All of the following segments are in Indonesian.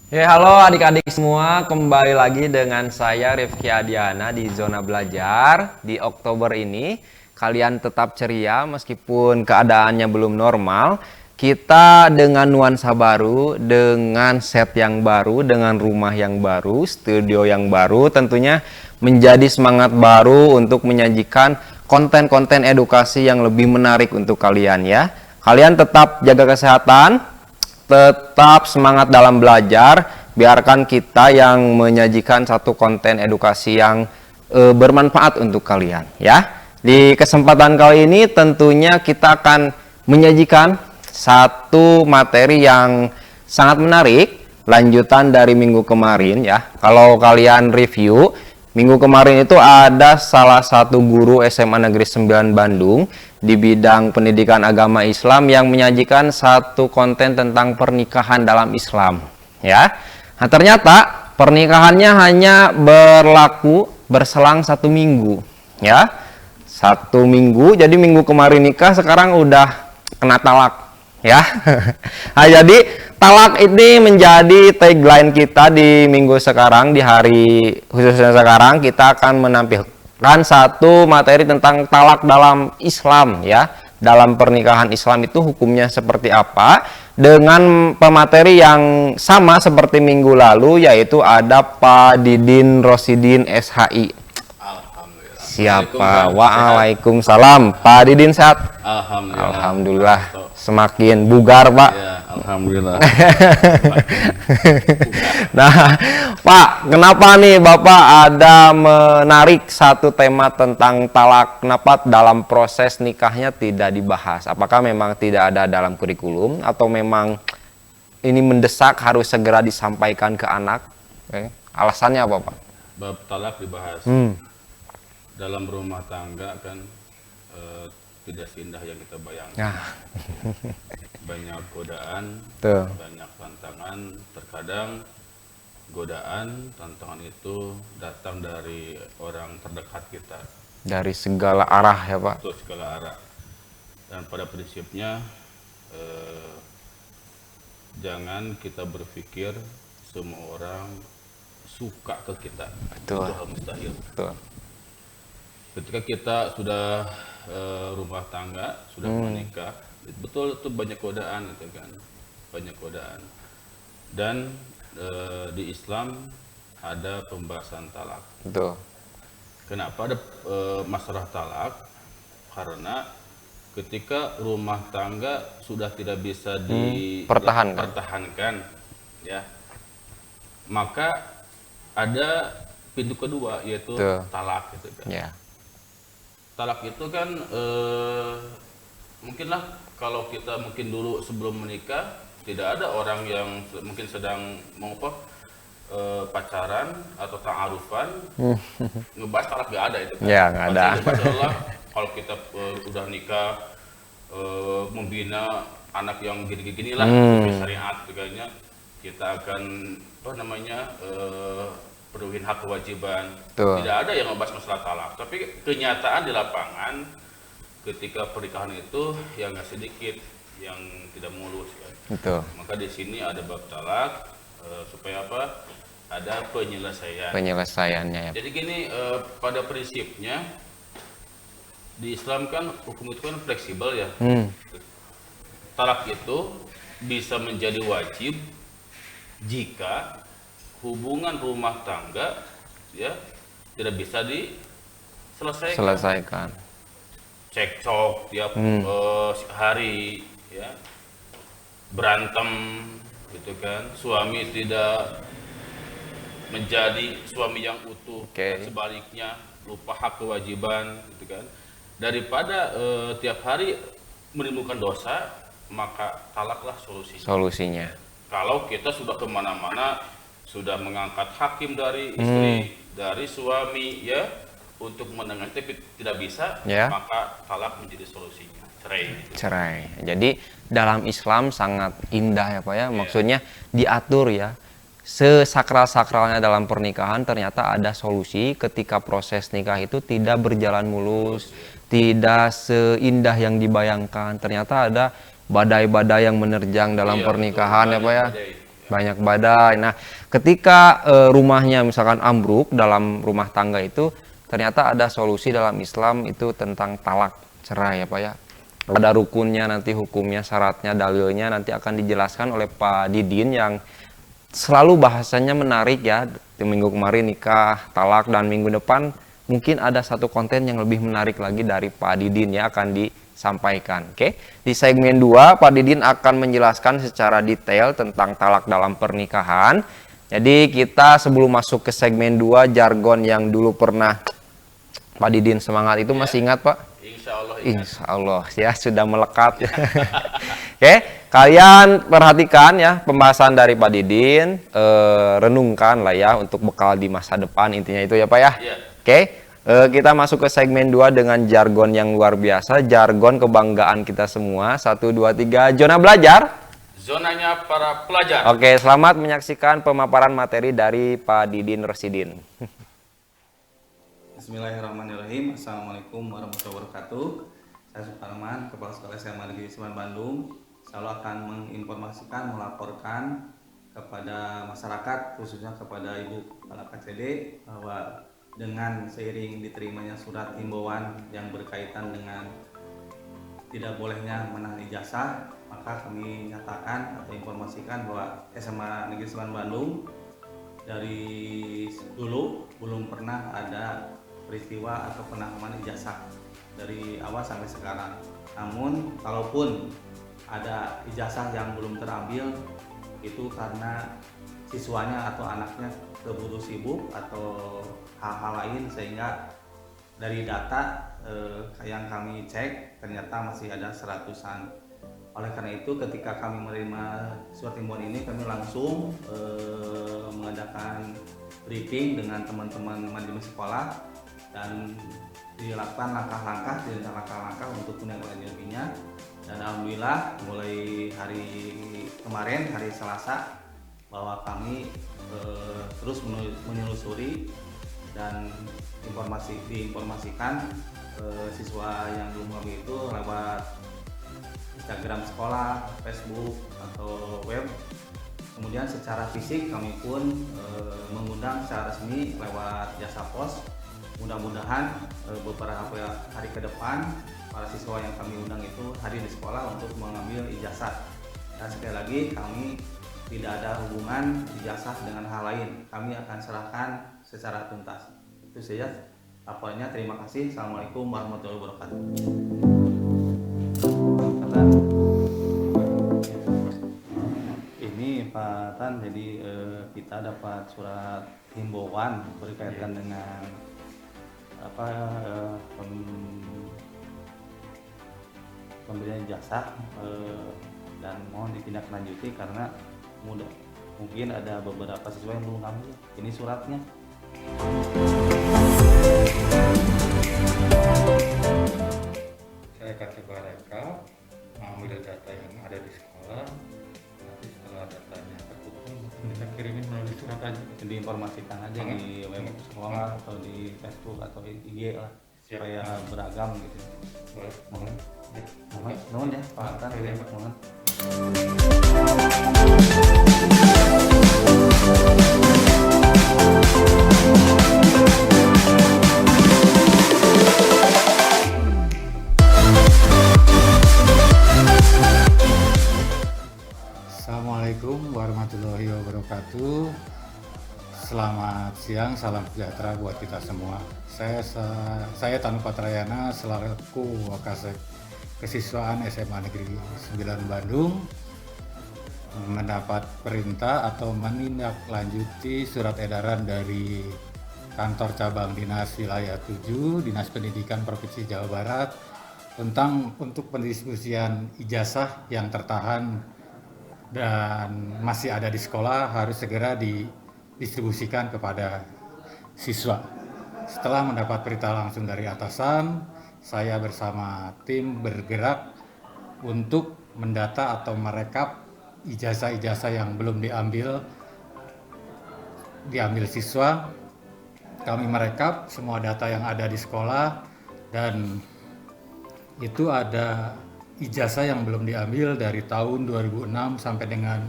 Ya, halo adik-adik semua, kembali lagi dengan saya Rifki Adiana di Zona Belajar. Di Oktober ini, kalian tetap ceria meskipun keadaannya belum normal. Kita dengan nuansa baru, dengan set yang baru, dengan rumah yang baru, studio yang baru, tentunya menjadi semangat baru untuk menyajikan konten-konten edukasi yang lebih menarik untuk kalian ya. Kalian tetap jaga kesehatan, tetap semangat dalam belajar. Biarkan kita yang menyajikan satu konten edukasi yang bermanfaat untuk kalian ya. Di kesempatan kali ini tentunya kita akan menyajikan satu materi yang sangat menarik, lanjutan dari minggu kemarin ya. Kalau kalian review, minggu kemarin itu ada salah satu guru SMA Negeri 9 Bandung di bidang pendidikan agama Islam yang menyajikan satu konten tentang pernikahan dalam Islam ya. Nah, ternyata pernikahannya hanya berlaku berselang 1 minggu ya. 1 minggu, jadi minggu kemarin nikah, sekarang udah kena talak ya. Nah, jadi talak ini menjadi tagline kita di minggu sekarang, di hari khususnya sekarang kita akan menampilkan satu materi tentang talak dalam Islam ya. Dalam pernikahan Islam itu hukumnya seperti apa, dengan pemateri yang sama seperti minggu lalu, yaitu ada Pak Didin Rosidin SHI. Alhamdulillah. Siapa? Waalaikumsalam. Pak Didin sehat? Alhamdulillah. Alhamdulillah. Semakin bugar, Pak. Ya, alhamdulillah. Nah, Pak, kenapa nih Bapak ada menarik satu tema tentang talak? Kenapa dalam proses nikahnya tidak dibahas? Apakah memang tidak ada dalam kurikulum atau memang ini mendesak harus segera disampaikan ke anak? Alasannya apa, Pak? Bab talak dibahas. Dalam rumah tangga kan tidak seindah yang kita bayangkan. Nah, Banyak godaan, tuh. banyak tantangan. Terkadang godaan, tantangan itu datang dari orang terdekat kita, Dari segala arah ya, Pak. untuk segala arah. Dan pada prinsipnya jangan kita berpikir semua orang suka ke kita. Betul. Itu hal mustahil. Betul. Ketika kita sudah rumah tangga, sudah menikah, betul itu banyak godaan itu kan, banyak godaan. Dan di Islam ada pembahasan talak. Betul. Kenapa ada masalah talak? Karena ketika rumah tangga sudah tidak bisa dipertahankan, ya, maka ada pintu kedua, yaitu Betul. talak gitu kan. Ya. Talak itu kan mungkinlah kalau kita mungkin dulu sebelum menikah tidak ada orang yang mungkin sedang mau pacaran atau ta'arufan ngebahas talak, gak ada itu kan. Ya, nggak ada. Pasti Masya Allah, kalau kita udah nikah membina anak yang gini-gini lah sesuai syariat tegaknya, kita akan penuhin hak kewajiban. Betul. Tidak ada yang membahas masalah talak. Tapi kenyataan di lapangan ketika pernikahan itu yang nggak sedikit yang tidak mulus kan. Betul. Maka di sini ada bab talak supaya apa? Ada penyelesaian. Penyelesaiannya ya. Jadi gini, pada prinsipnya di Islam kan hukum itu kan fleksibel ya. Talak itu bisa menjadi wajib jika hubungan rumah tangga ya tidak bisa Selesaikan. cekcok tiap hari ya, berantem gitu kan, suami tidak menjadi suami yang utuh, dan sebaliknya lupa hak kewajiban gitu kan. Daripada tiap hari menimbulkan dosa, maka talaklah solusinya. Kalau kita sudah kemana-mana, sudah mengangkat hakim dari istri, dari suami ya, untuk mendengar tapi tidak bisa, maka talak menjadi solusinya, cerai. Jadi dalam Islam sangat indah ya Pak ya, maksudnya diatur ya, sesakral-sakralnya dalam pernikahan ternyata ada solusi ketika proses nikah itu tidak berjalan mulus, tidak seindah yang dibayangkan, ternyata ada badai-badai yang menerjang dalam pernikahan ya Pak ya. banyak badai. Nah, ketika rumahnya misalkan ambruk dalam rumah tangga itu, ternyata ada solusi dalam Islam itu tentang talak, cerai ya Pak ya. Ada rukunnya, nanti hukumnya, syaratnya, dalilnya nanti akan dijelaskan oleh Pak Didin yang selalu bahasanya menarik ya. Di minggu kemarin nikah, talak, dan minggu depan mungkin ada satu konten yang lebih menarik lagi dari Pak Didin ya akan disampaikan. Oke. Di segmen 2 Pak Didin akan menjelaskan secara detail tentang talak dalam pernikahan. Jadi kita sebelum masuk ke segmen 2 jargon yang dulu pernah Pak Didin semangat itu masih ingat Pak? Insya Allah ingat. Insya Allah ya sudah melekat. Oke, kalian perhatikan ya pembahasan dari Pak Didin, renungkan lah ya untuk bekal di masa depan, intinya itu ya Pak ya. Iya. Oke, kita masuk ke segmen 2 dengan jargon yang luar biasa, jargon kebanggaan kita semua. 1, 2, 3, zona belajar. Zonanya para pelajar. Oke, selamat menyaksikan pemaparan materi dari Pak Didin Rosidin. Bismillahirrahmanirrahim. Assalamualaikum warahmatullahi wabarakatuh. Saya Suparman, Kepala Sekolah SMA Negeri 9 Bandung, selalu akan menginformasikan, melaporkan kepada masyarakat, khususnya kepada Ibu Kepala KCD, bahwa dengan seiring diterimanya surat himbauan yang berkaitan dengan tidak bolehnya menahan ijazah, maka kami nyatakan atau informasikan bahwa SMA Negeri 9 Bandung dari dulu belum pernah ada peristiwa atau penahanan ijazah dari awal sampai sekarang. Namun kalaupun ada ijazah yang belum terambil, itu karena siswanya atau anaknya keburu sibuk atau hal-hal lain, sehingga dari data yang kami cek ternyata masih ada seratusan. Oleh karena itu ketika kami menerima surat himbauan ini, kami langsung mengadakan briefing dengan teman-teman manajemen sekolah dan dilakukan langkah-langkah untuk menindaklanjutinya. Dan alhamdulillah mulai hari kemarin, hari Selasa, bahwa kami terus menelusuri dan diinformasikan siswa yang belum mengambil itu lewat Instagram sekolah, Facebook atau web. Kemudian secara fisik kami pun mengundang secara resmi lewat jasa pos. Mudah-mudahan beberapa hari ke depan para siswa yang kami undang itu hadir di sekolah untuk mengambil ijazah. Dan sekali lagi kami tidak ada hubungan ijazah dengan hal lain. Kami akan serahkan secara tuntas. Itu saja laporannya. Terima kasih. Assalamualaikum warahmatullahi wabarakatuh. Ini Pak Tan, jadi kita dapat surat himbauan berkaitan dengan pemberian jasa dan mohon ditindaklanjuti karena mungkin ada beberapa siswa yang belum ngambil. Ini suratnya. Saya akan coba rekap, mengambil data yang ada di sekolah. Nanti setelah datanya terkumpul, kita kirimin melalui surat aja. Jadi informasikan aja di web sekolah atau di Facebook atau IG lah, supaya beragam gitu. Boleh, mohon. Mohon ya Pak Tan, mohon. Assalamualaikum warahmatullahi wabarakatuh. Selamat siang, salam sejahtera buat kita semua. Saya Tanu Patrayana selaku Wakasek Kesiswaan SMA Negeri 9 Bandung mendapat perintah atau menindaklanjuti surat edaran dari Kantor Cabang Dinas Wilayah 7 Dinas Pendidikan Provinsi Jawa Barat untuk pendistribusian ijazah yang tertahan dan masih ada di sekolah harus segera didistribusikan kepada siswa. Setelah mendapat perintah langsung dari atasan, saya bersama tim bergerak untuk mendata atau merekap ijazah-ijazah yang belum diambil siswa. Kami merekap semua data yang ada di sekolah dan itu ada ijazah yang belum diambil dari tahun 2006 sampai dengan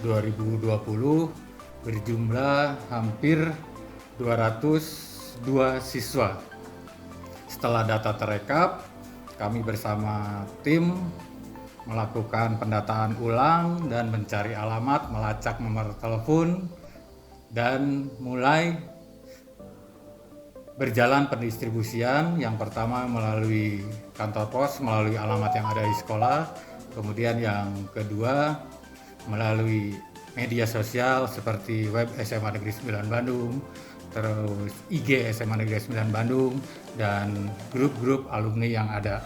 2020 berjumlah hampir 202 siswa. Setelah data terekap, kami bersama tim melakukan pendataan ulang dan mencari alamat, melacak nomor telepon, dan mulai berjalan pendistribusian. Yang pertama melalui kantor pos, melalui alamat yang ada di sekolah. Kemudian yang kedua melalui media sosial seperti web SMA Negeri 9 Bandung, terus IG SMA Negeri 9 Bandung, dan grup-grup alumni yang ada.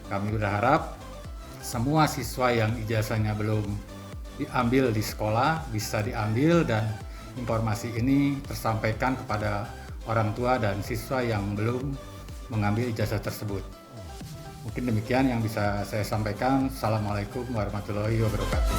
Kami berharap semua siswa yang ijazahnya belum diambil di sekolah bisa diambil, dan informasi ini tersampaikan kepada orang tua dan siswa yang belum mengambil ijazah tersebut. Mungkin demikian yang bisa saya sampaikan. Assalamualaikum warahmatullahi wabarakatuh.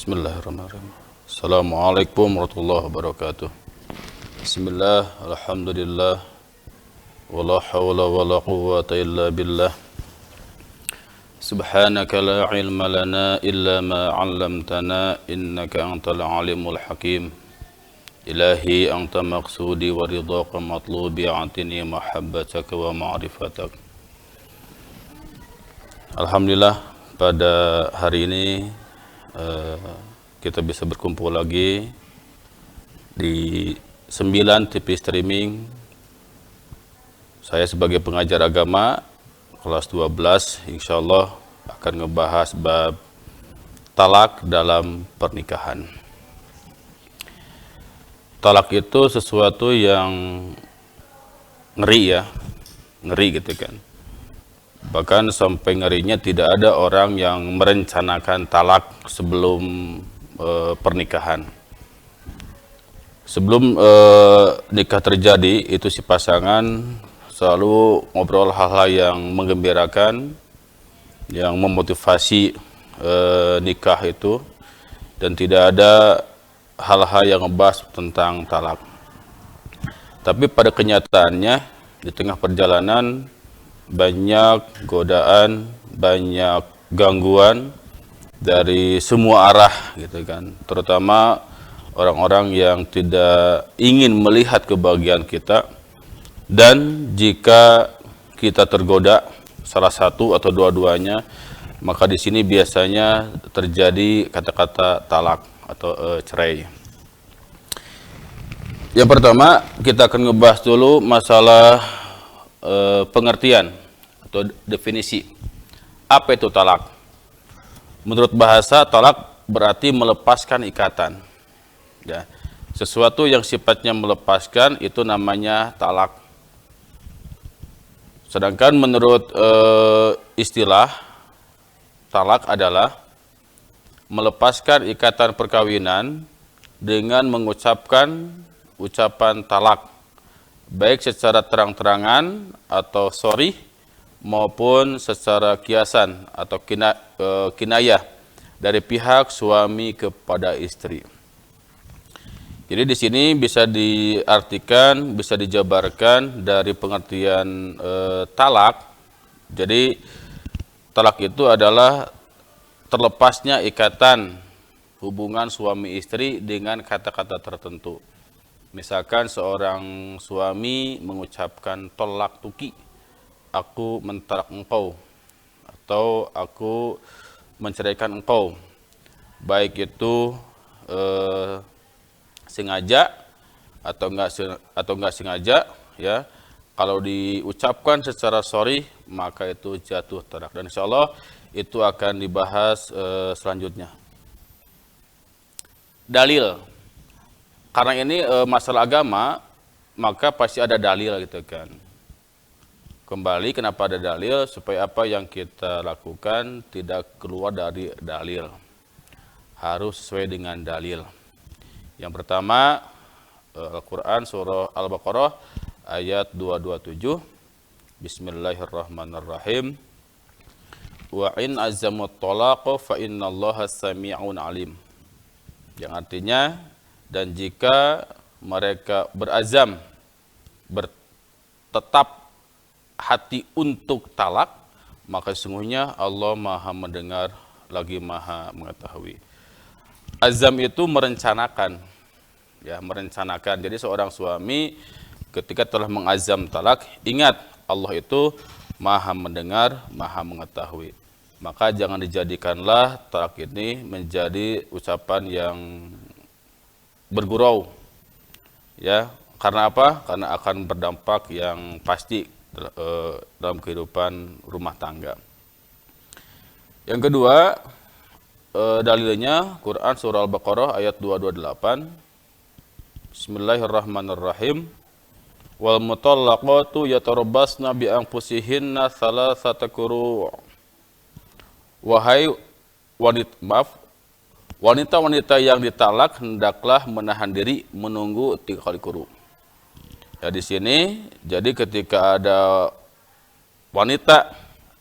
Bismillahirrahmanirrahim. Assalamualaikum warahmatullahi wabarakatuh. Bismillah, alhamdulillah, wala hawla wala quwwata illa billah. Subhanaka la ilma lana illa ma 'allamtana innaka antal alimul hakim. Ilahi anta maqsudi wa ridhaka matlubi atini mahabbataka wa ma'rifatak. Alhamdulillah, pada hari ini kita bisa berkumpul lagi di 9 TV streaming. Saya sebagai pengajar agama kelas 12 insya Allah akan ngebahas bab talak dalam pernikahan. Talak itu sesuatu yang ngeri ya, ngeri gitu kan. Bahkan sampai ngerinya tidak ada orang yang merencanakan talak sebelum pernikahan. Sebelum nikah terjadi, itu si pasangan selalu ngobrol hal-hal yang menggembirakan, yang memotivasi nikah itu, dan tidak ada hal-hal yang ngebahas tentang talak. Tapi pada kenyataannya di tengah perjalanan banyak godaan, banyak gangguan dari semua arah gitu kan, terutama orang-orang yang tidak ingin melihat kebahagiaan kita. Dan jika kita tergoda salah satu atau dua-duanya, maka di sini biasanya terjadi kata-kata talak atau cerai. Yang pertama, kita akan ngebahas dulu masalah pengertian atau definisi. Apa itu talak? Menurut bahasa, talak berarti melepaskan ikatan. Ya. Sesuatu yang sifatnya melepaskan itu namanya talak. Sedangkan menurut istilah, talak adalah melepaskan ikatan perkawinan dengan mengucapkan ucapan talak, baik secara terang-terangan atau sharih maupun secara kiasan atau kinayah dari pihak suami kepada istri. Jadi di sini bisa diartikan, bisa dijabarkan dari pengertian talak. Jadi talak itu adalah terlepasnya ikatan hubungan suami istri dengan kata-kata tertentu. Misalkan seorang suami mengucapkan tolak tuki, aku mentalak engkau, atau aku menceraikan engkau, baik itu sengaja atau enggak sengaja, ya. Kalau diucapkan secara sharih maka itu jatuh talak, dan insya Allah itu akan dibahas selanjutnya. Dalil, karena ini masalah agama maka pasti ada dalil gitu kan. Kembali kenapa ada dalil, supaya apa yang kita lakukan tidak keluar dari dalil, harus sesuai dengan dalil. Yang pertama, Al-Quran surah Al-Baqarah ayat 227. Bismillahirrahmanirrahim. Wa in azamut talaq fa innallaha sami'un alim. Yang artinya, dan jika mereka berazam, bertetap hati untuk talak, maka sesungguhnya Allah Maha mendengar lagi Maha mengetahui. Azam itu merencanakan, ya, merencanakan. Jadi seorang suami ketika telah mengazam talak, ingat Allah itu Maha mendengar, Maha mengetahui. Maka jangan dijadikanlah talak ini menjadi ucapan yang bergurau, ya. Karena apa? Karena akan berdampak yang pasti dalam kehidupan rumah tangga. Yang kedua, dalilnya Quran surah Al-Baqarah ayat 228. Bismillahirrahmanirrahim. Wal mutallaqatu yatarabbasna bi anfusihinna thalathata quru'. Wahai wanita-wanita yang ditalak hendaklah menahan diri menunggu 3 kali quru'. Ya, di sini jadi ketika ada wanita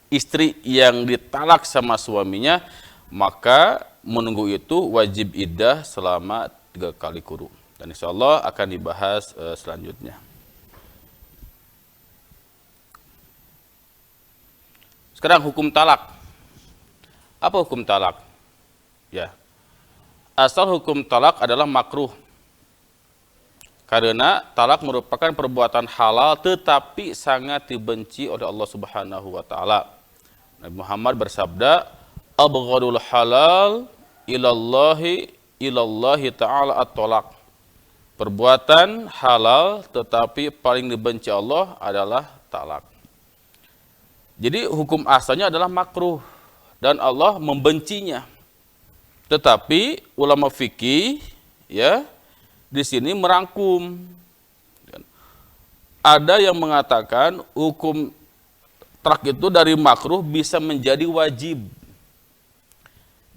istri yang ditalak sama suaminya, maka menunggu itu wajib iddah selama 3 kali quru'. Dan insya Allah akan dibahas selanjutnya. Sekarang hukum talak. Apa hukum talak? Ya, asal hukum talak adalah makruh. Karena talak merupakan perbuatan halal tetapi sangat dibenci oleh Allah Subhanahu wa taala. Nabi Muhammad bersabda, "Abghadul halal ilallahi ta'ala at-talaq." Perbuatan halal tetapi paling dibenci Allah adalah talak. Jadi hukum asalnya adalah makruh dan Allah membencinya. Tetapi ulama fikih, ya, di sini merangkum. Ada yang mengatakan hukum talak itu dari makruh bisa menjadi wajib.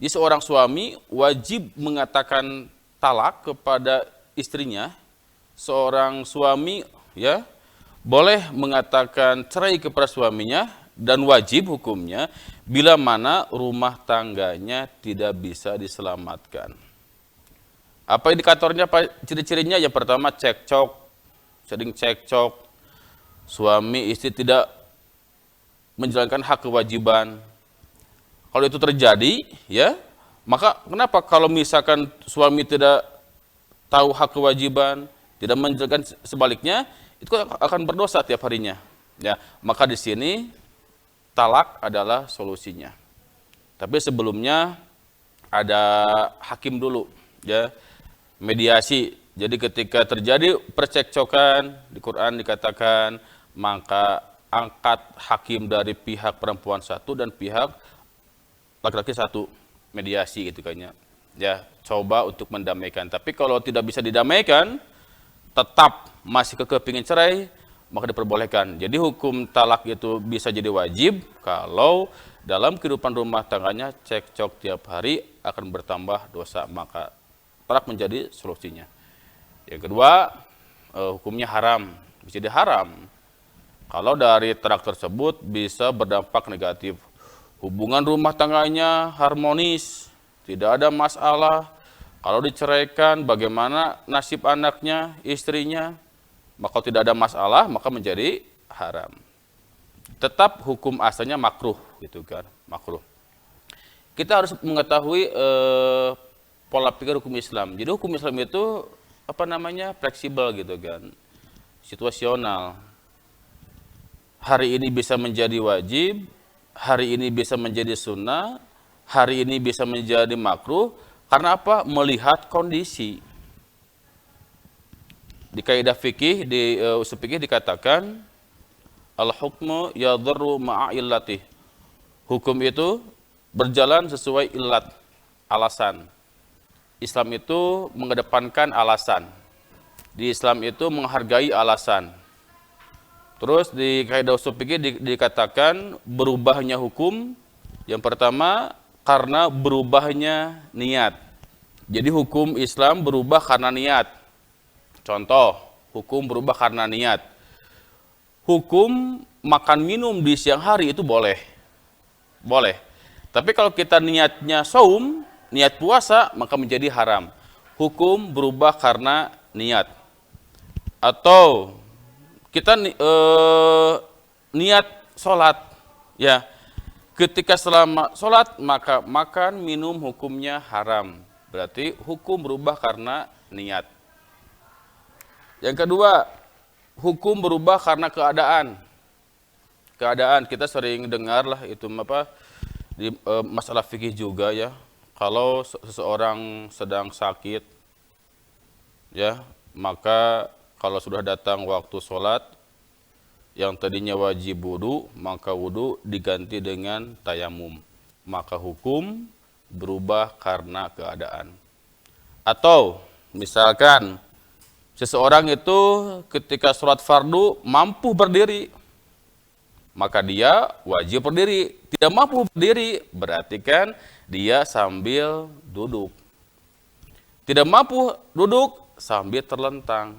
Jadi seorang suami wajib mengatakan talak kepada istrinya. Seorang suami, ya, boleh mengatakan cerai kepada suaminya, dan wajib hukumnya bila mana rumah tangganya tidak bisa diselamatkan. Apa indikatornya, Pak? Ciri-cirinya yang pertama cekcok, sering cekcok, suami istri tidak menjalankan hak kewajiban. Kalau itu terjadi, ya, maka kenapa kalau misalkan suami tidak tahu hak kewajiban, tidak menjalankan sebaliknya, itu akan berdosa tiap harinya. Ya, maka di sini talak adalah solusinya. Tapi sebelumnya ada hakim dulu, ya, mediasi. Jadi ketika terjadi percekcokan, di Quran dikatakan, maka angkat hakim dari pihak perempuan satu dan pihak laki-laki satu, mediasi gitu kayaknya. Ya, coba untuk mendamaikan. Tapi kalau tidak bisa didamaikan, tetap masih kepingin cerai, maka diperbolehkan. Jadi hukum talak itu bisa jadi wajib kalau dalam kehidupan rumah tangganya cekcok tiap hari akan bertambah dosa, maka talak menjadi solusinya. Yang kedua, hukumnya haram. Bisa jadi haram kalau dari talak tersebut bisa berdampak negatif. Hubungan rumah tangganya harmonis, tidak ada masalah. Kalau diceraikan, bagaimana nasib anaknya, istrinya? Maka tidak ada masalah, maka menjadi haram. Tetap hukum asalnya makruh, gitu kan, makruh. Kita harus mengetahui pola pikir hukum Islam. Jadi hukum Islam itu fleksibel, gitu kan, situasional. Hari ini bisa menjadi wajib, hari ini bisa menjadi sunnah, hari ini bisa menjadi makruh. Karena apa? Melihat kondisi. Di kaidah fikih, di usul fikih dikatakan al-hukmu yadhurru ma'a illatih. Hukum itu berjalan sesuai illat, alasan. Islam itu mengedepankan alasan. Di Islam itu menghargai alasan. Terus di kaidah usul fikih dikatakan berubahnya hukum. Yang pertama karena berubahnya niat. Jadi hukum Islam berubah karena niat. Contoh, hukum berubah karena niat. Hukum makan minum di siang hari itu boleh. Boleh. Tapi kalau kita niatnya saum, niat puasa, maka menjadi haram. Hukum berubah karena niat. Atau kita niat sholat, ya. Ketika selama sholat, maka makan, minum hukumnya haram. Berarti hukum berubah karena niat. Yang kedua, hukum berubah karena keadaan. Keadaan, kita sering dengar lah itu di masalah fikih juga ya. Kalau seseorang sedang sakit, ya, maka kalau sudah datang waktu sholat, yang tadinya wajib wudu, maka wudu diganti dengan tayamum. Maka hukum berubah karena keadaan. Atau misalkan seseorang itu ketika sholat fardu mampu berdiri, maka dia wajib berdiri. Tidak mampu berdiri, berarti kan dia sambil duduk. Tidak mampu duduk, sambil terlentang.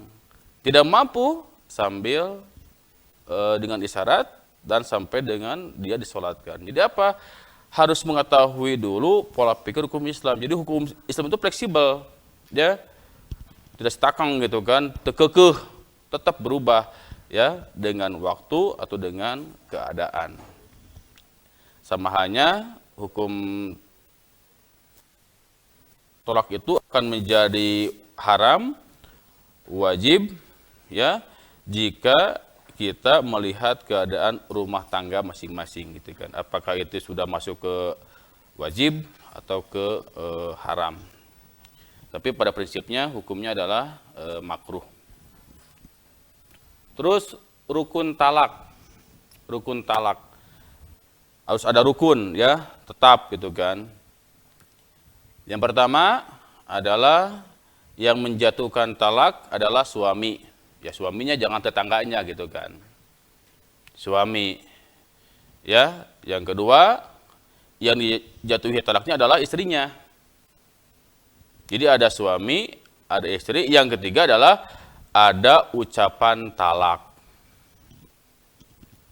Tidak mampu, sambil dengan isyarat, dan sampai dengan dia disolatkan. Jadi apa? Harus mengetahui dulu pola pikir hukum Islam. Jadi hukum Islam itu fleksibel, ya. Tidak stakang gitu kan, tekekeh, tetap berubah ya dengan waktu atau dengan keadaan. Sama halnya hukum tolak itu akan menjadi haram, wajib ya jika kita melihat keadaan rumah tangga masing-masing gitu kan. Apakah itu sudah masuk ke wajib atau ke haram. Tapi pada prinsipnya hukumnya adalah makruh. Terus rukun talak. Rukun talak. Harus ada rukun ya, tetap gitu kan. Yang pertama adalah yang menjatuhkan talak adalah suami. Ya suaminya, jangan tetangganya gitu kan. Suami. Ya, yang kedua yang dijatuhi talaknya adalah istrinya. Jadi ada suami, ada istri. Yang ketiga adalah ada ucapan talak.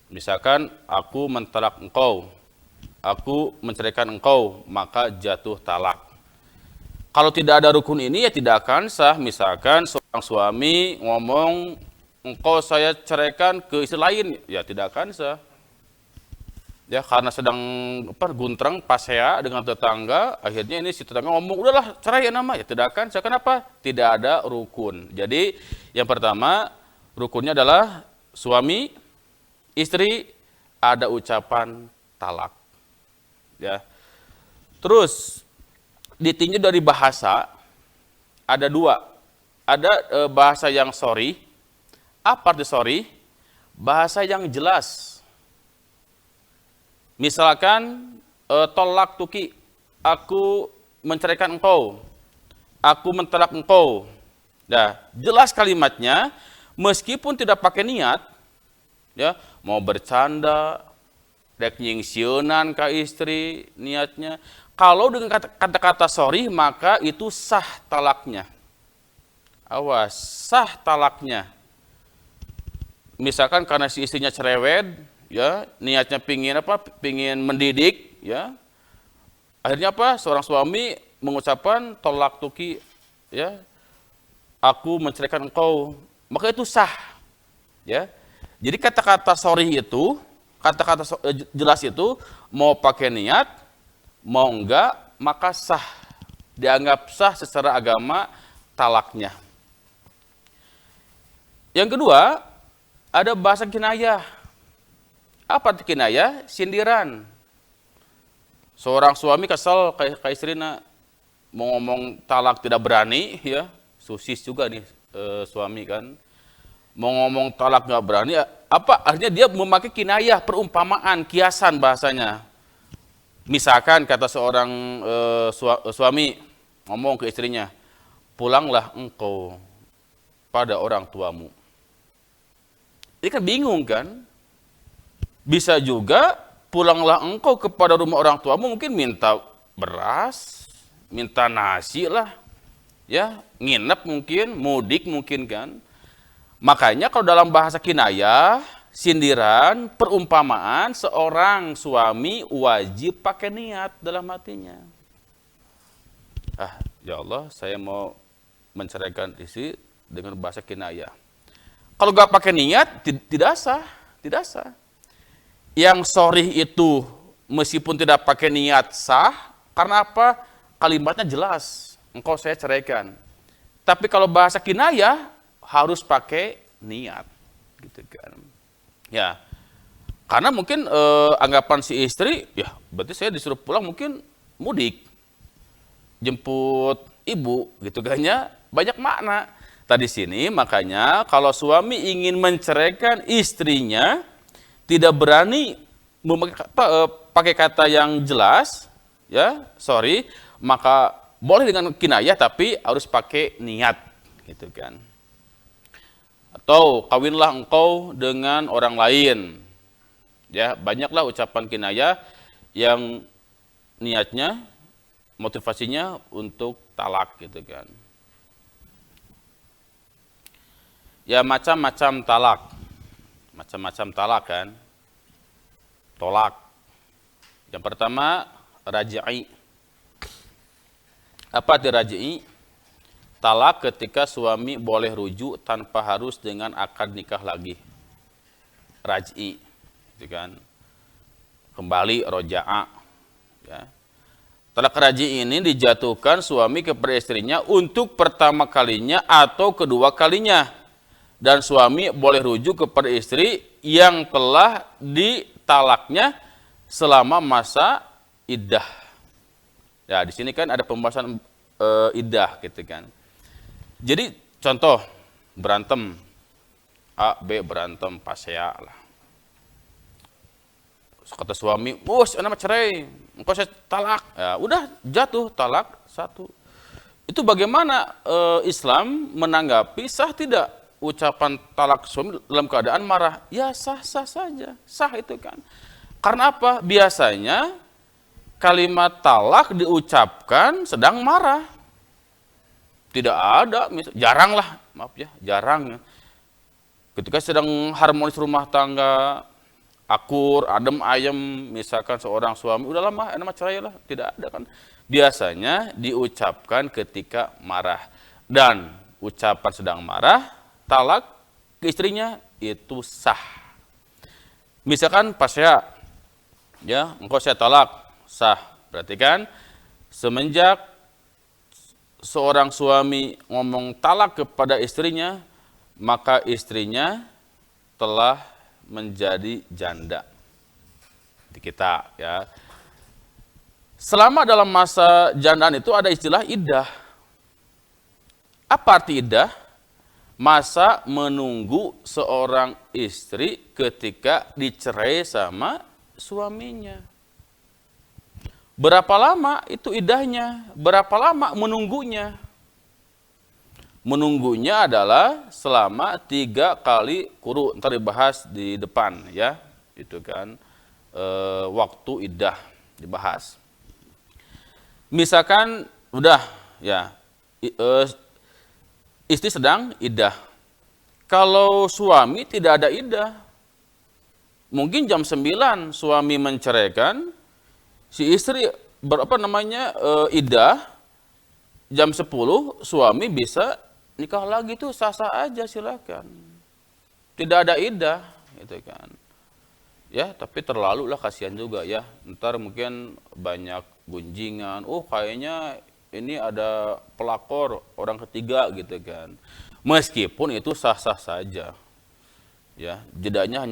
Misalkan aku mentalak engkau, aku menceraikan engkau, maka jatuh talak. Kalau tidak ada rukun ini ya tidak akan sah. Misalkan seorang suami ngomong, engkau saya ceraikan ke istri lain, ya tidak akan sah. Ya karena sedang guntreng pasea dengan tetangga, akhirnya ini si tetangga ngomong, udahlah cerai ya nama, ya tidak akan sah. Kenapa? Tidak ada rukun. Jadi yang pertama rukunnya adalah suami, istri, ada ucapan talak. Ya. Terus ditinjau dari bahasa ada dua. Ada bahasa yang sorry. Apa arti sorry? Bahasa yang jelas. Misalkan tolak tuki, aku menceraikan engkau. Aku mentalak engkau. Nah, jelas kalimatnya, meskipun tidak pakai niat, ya, mau bercanda, dek nyingsieunan ka istri niatnya. Kalau dengan kata-kata sorry, maka itu sah talaknya. Awas, sah talaknya. Misalkan karena si istrinya cerewet, ya, niatnya pingin mendidik, ya. Akhirnya apa? Seorang suami mengucapkan tolak tuki, ya, aku menceraikan engkau, maka itu sah, ya. Jadi kata-kata sorry itu, kata-kata jelas itu, mau pakai niat, mau enggak, maka sah, dianggap sah secara agama talaknya. Yang kedua, ada bahasa kinayah. Apa itu kinayah? Sindiran. Seorang suami kesal ke istrinya, mau ngomong talak tidak berani, ya, susis juga nih suami kan. Mau ngomong talak nggak berani, apa? Akhirnya dia memakai kinayah, perumpamaan, kiasan bahasanya. Misalkan kata seorang suami ngomong ke istrinya, pulanglah engkau pada orang tuamu. Ini kan bingung kan? Bisa juga pulanglah engkau kepada rumah orang tuamu, mungkin minta beras, minta nasi lah, ya, nginep mungkin, mudik mungkin kan. Makanya kalau dalam bahasa kinayah, sindiran, perumpamaan, seorang suami wajib pakai niat dalam hatinya. Ya Allah, saya mau menceraikan istri dengan bahasa kinayah. Kalau nggak pakai niat, tidak sah, tidak sah. Yang sorry itu meskipun tidak pakai niat sah, karena apa? Kalimatnya jelas, engkau saya ceraikan. Tapi kalau bahasa kinayah harus pakai niat, gitu kan? Ya, karena mungkin anggapan si istri, ya berarti saya disuruh pulang mungkin mudik, jemput ibu, gitu kan ya, banyak makna. Tadi sini makanya kalau suami ingin menceraikan istrinya, tidak berani pakai kata yang jelas, ya, sorry, maka boleh dengan kinayah tapi harus pakai niat, gitu kan. Atau kawinlah engkau dengan orang lain. Ya, banyaklah ucapan kinayah yang niatnya, motivasinya untuk talak, gitu kan. Ya, macam-macam talak. Macam-macam talak kan. Tolak. Yang pertama, raj'i. Apa itu raj'i? Talak ketika suami boleh rujuk tanpa harus dengan akad nikah lagi. Raj'i, gitu kan. Kembali roja'a. Ya. Talak raj'i ini dijatuhkan suami kepada istrinya untuk pertama kalinya atau kedua kalinya. Dan suami boleh rujuk kepada istri yang telah ditalaknya selama masa iddah. Ya, di sini kan ada pembahasan iddah, gitu kan. Jadi contoh berantem, A, B berantem pas ya lah. Kata suami, bos, anak cerai, engkau saya talak. Ya, udah jatuh talak satu. Itu bagaimana Islam menanggapi sah tidak ucapan talak suami dalam keadaan marah? Ya sah-sah saja, sah itu kan. Karena apa? Biasanya kalimat talak diucapkan sedang marah. Tidak ada, jarang lah, maaf ya, jarang. Ketika sedang harmonis rumah tangga, akur, adem ayem, misalkan seorang suami, udah lama, enak cerai lah, tidak ada kan. Biasanya diucapkan ketika marah. Dan ucapan sedang marah, talak ke istrinya itu sah. Misalkan pas ya, engkau saya talak, sah. Berarti kan semenjak seorang suami ngomong talak kepada istrinya, maka istrinya telah menjadi janda. Di kita ya. Selama dalam masa jandaan itu ada istilah iddah. Apa arti iddah? Masa menunggu seorang istri ketika dicerai sama suaminya. Berapa lama itu idahnya? Berapa lama menunggunya? Menunggunya adalah selama 3 kali quru. Ntar dibahas di depan ya, itu kan waktu idah dibahas. Misalkan udah ya, istri sedang idah. Kalau suami tidak ada idah, mungkin jam 9 suami menceraikan, si istri idah, jam 10 suami bisa nikah lagi, tuh sah-sah aja, silakan. Tidak ada idah, gitu kan. Ya, tapi terlalu lah, kasihan juga ya. Ntar mungkin banyak gunjingan, oh kayaknya ini ada pelakor orang ketiga gitu kan. Meskipun itu sah-sah saja. Ya, jedanya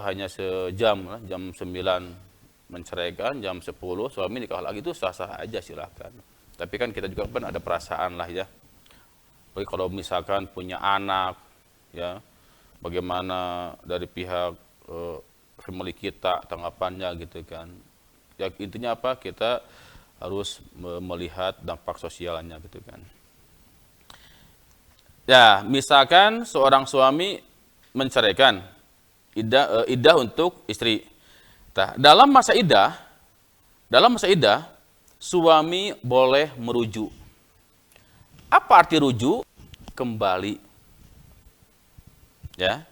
hanya sejam lah, jam 9 menceraikan, jam 10 suami nikah lagi, itu sah-sah aja, silahkan. Tapi kan kita juga kan ada perasaan lah ya. Bagi kalau misalkan punya anak ya, bagaimana dari pihak family kita tanggapannya gitu kan. Ya intinya apa? Kita harus melihat dampak sosialnya gitu kan. Ya, misalkan seorang suami menceraikan, idah untuk istri. Nah, dalam masa idah, suami boleh merujuk. Apa arti rujuk? Kembali. Ya.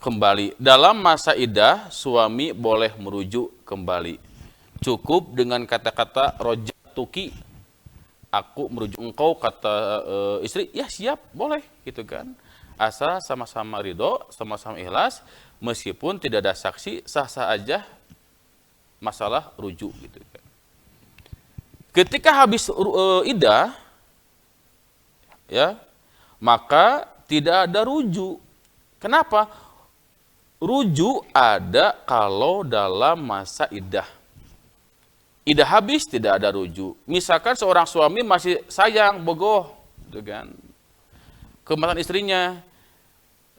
Kembali. Dalam masa idah, suami boleh merujuk kembali. Cukup dengan kata-kata rojatuki, aku merujuk engkau, kata istri, ya siap, boleh, gitu kan. Asal sama-sama ridho, sama-sama ikhlas, meskipun tidak ada saksi, sah-sah aja masalah rujuk, gitu kan. Ketika habis idah, ya, maka tidak ada rujuk. Kenapa? Rujuk ada kalau dalam masa idah. Idah habis, tidak ada rujuk. Misalkan seorang suami masih sayang, bogoh, gitu kan, ke mantan istrinya,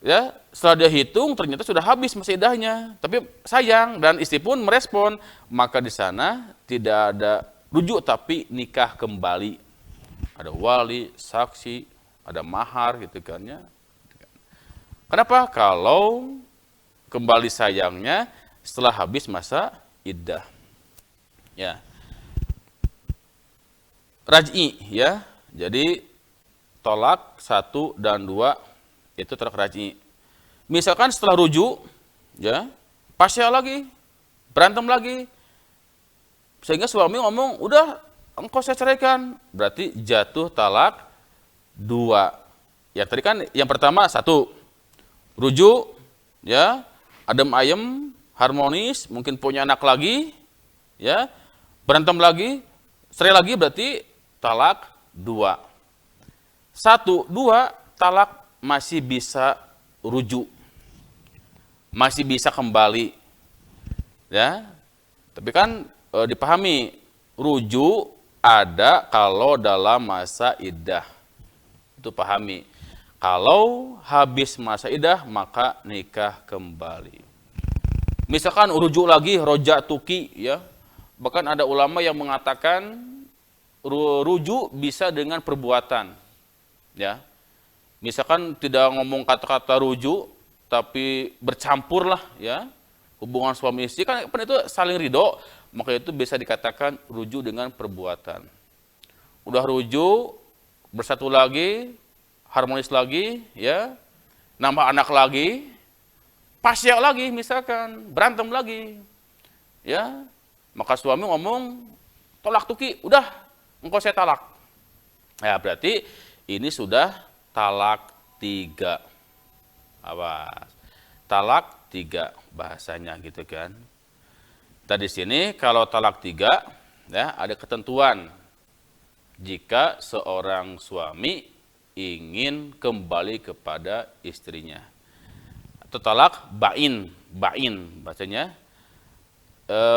ya, setelah dia hitung ternyata sudah habis masa idahnya, tapi sayang, dan istri pun merespon, maka di sana tidak ada rujuk, tapi nikah kembali. Ada wali, saksi, ada mahar, gitu kan ya. Kenapa? Kalau kembali sayangnya setelah habis masa iddah. Ya. Raj'i ya. Jadi tolak 1 dan 2 itu tolak raj'i. Misalkan setelah rujuk ya, pasya lagi, berantem lagi. Sehingga suami ngomong, "Udah, engkau saya ceraikan." Berarti jatuh talak 2. Ya tadi kan yang pertama 1 rujuk ya, adem ayem, harmonis, mungkin punya anak lagi ya. Berantem lagi, cerai lagi, berarti talak 2. 1, 2, talak masih bisa rujuk. Masih bisa kembali. Ya. Tapi kan dipahami, rujuk ada kalau dalam masa iddah. Itu pahami. Kalau habis masa iddah, maka nikah kembali. Misalkan rujuk lagi, rojatuki ya. Bahkan ada ulama yang mengatakan rujuk bisa dengan perbuatan. Ya. Misalkan tidak ngomong kata-kata rujuk, tapi bercampur lah ya. Hubungan suami istri kan itu saling ridho, maka itu bisa dikatakan rujuk dengan perbuatan. Udah rujuk, bersatu lagi, harmonis lagi ya. Nambah anak lagi, pasya lagi misalkan, berantem lagi. Ya. Maka suami ngomong, tolak tuki, udah, engkau saya talak. Ya, berarti ini sudah talak 3. Awas. Talak 3 bahasanya gitu kan. Tadi sini kalau talak 3 ya, ada ketentuan. Jika seorang suami ingin kembali kepada istrinya. Atau talak bain bacanya.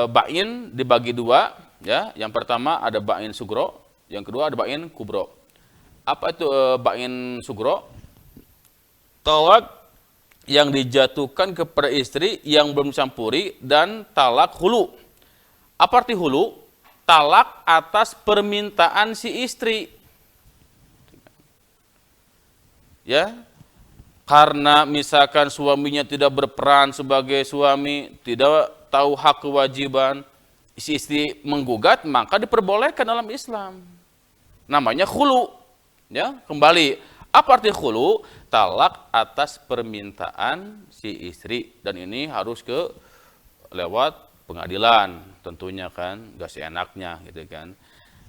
Bain dibagi 2 ya. Yang pertama ada bain sugro, yang kedua ada bain kubro. Apa itu bain sugro? Talak yang dijatuhkan kepada istri yang belum campuri, dan talak hulu. Apa arti hulu? Talak atas permintaan si istri. Ya, karena misalkan suaminya tidak berperan sebagai suami, tidak tahu hak kewajiban, si istri menggugat, maka diperbolehkan dalam Islam. Namanya khulu. Ya, kembali. Apa arti khulu? Talak atas permintaan si istri, dan ini harus lewat pengadilan tentunya kan, gak seenaknya gitu kan.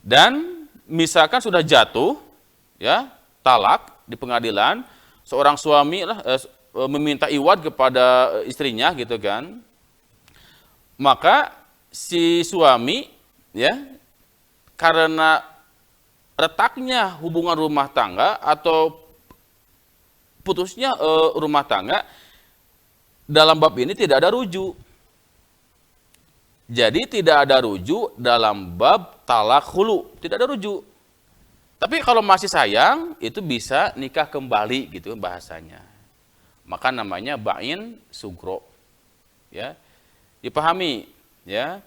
Dan misalkan sudah jatuh ya talak di pengadilan, seorang suami meminta iwad kepada istrinya gitu kan, maka si suami ya karena retaknya hubungan rumah tangga atau putusnya rumah tangga, dalam bab ini tidak ada rujuk. Jadi tidak ada rujuk dalam bab talak khulu, tidak ada rujuk. Tapi kalau masih sayang, itu bisa nikah kembali gitu bahasanya. Maka namanya ba'in sugro. Ya. Dipahami ya.